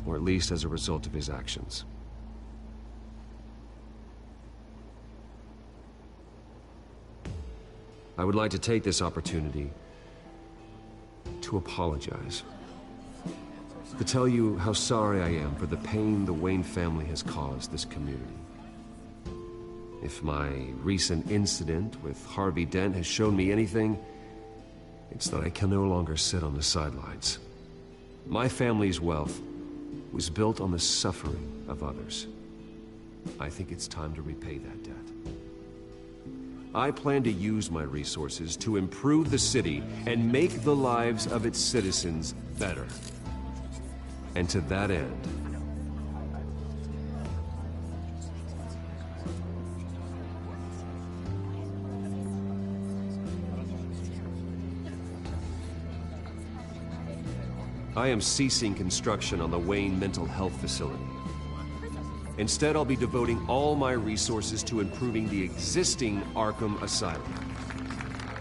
Or at least as a result of his actions. I would like to take this opportunity to apologize. To tell you how sorry I am for the pain the Wayne family has caused this community. If my recent incident with Harvey Dent has shown me anything, it's that I can no longer sit on the sidelines. My family's wealth was built on the suffering of others. I think it's time to repay that debt. I plan to use my resources to improve the city and make the lives of its citizens better. And to that end, I am ceasing construction on the Wayne Mental Health Facility. Instead, I'll be devoting all my resources to improving the existing Arkham Asylum.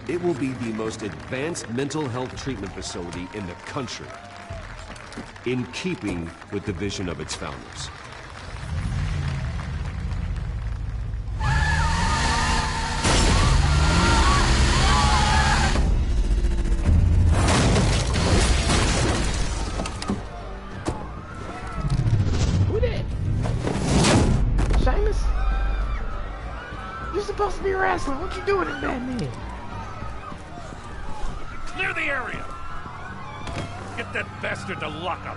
It will be the most advanced mental health treatment facility in the country, in keeping with the vision of its founders. Supposed to be wrestling. What you doing in Batman? Clear the area! Get that bastard to lock up!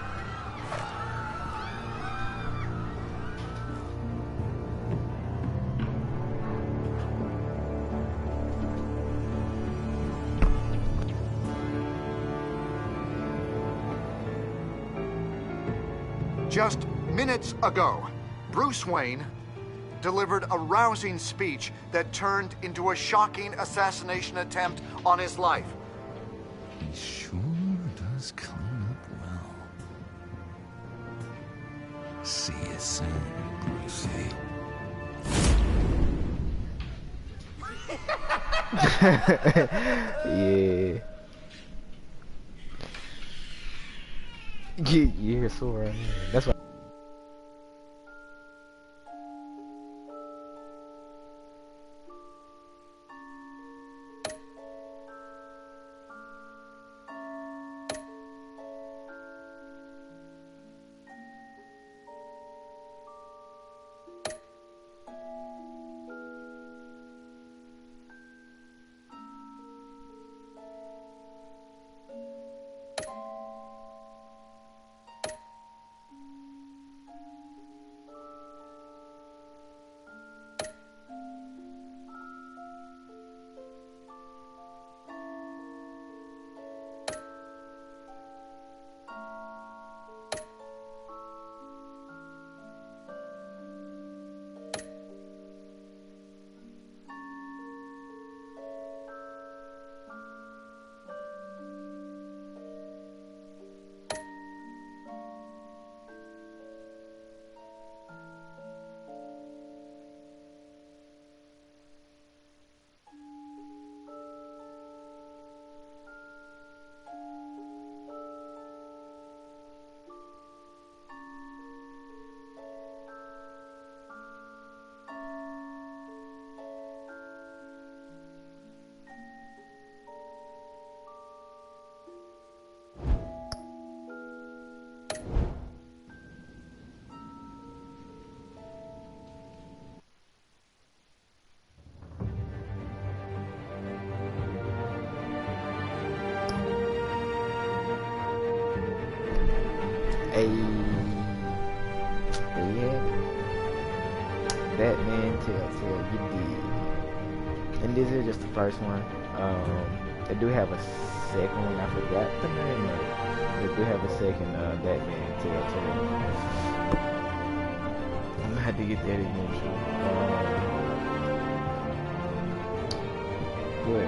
Just minutes ago, Bruce Wayne delivered a rousing speech that turned into a shocking assassination attempt on his life. He sure does clean up well. See you soon, Brucey. Yeah. You hear so right here. That's why. Hey, yeah, Batman Telltale, you did. And this is just the first one. They do have a second one. I forgot the name of it. They do have a second Batman Telltale. I'm gonna have to get that eventually. But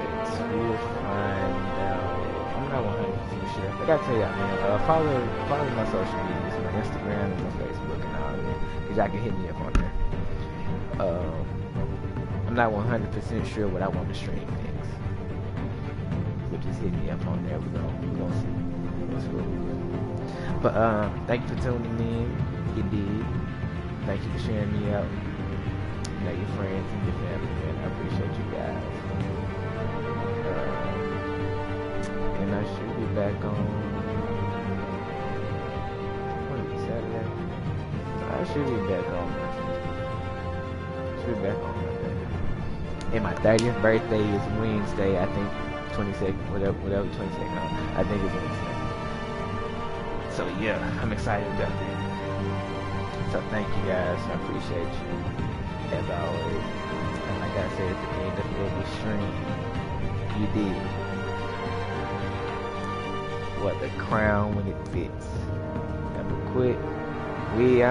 we'll find out. I'm not 100% sure. I gotta tell y'all, man. Follow my social medias, my Instagram and my Facebook and all that, cause y'all can hit me up on there. I'm not 100% sure what I want to stream next. So just hit me up on there. We're gonna see. That's what we do. But thank you for tuning in. You did. Thank you for sharing me out. You know, your friends and your family, man. I appreciate you guys. And I should be back on Saturday. I should be back on Monday. And my 30th birthday is Wednesday, I think 22nd, whatever 22nd, I think it's Wednesday. So yeah, I'm excited about that. So thank you guys, I appreciate you, as always. And like I said at the end of every stream, you did what the crown when it fits. Never quit. We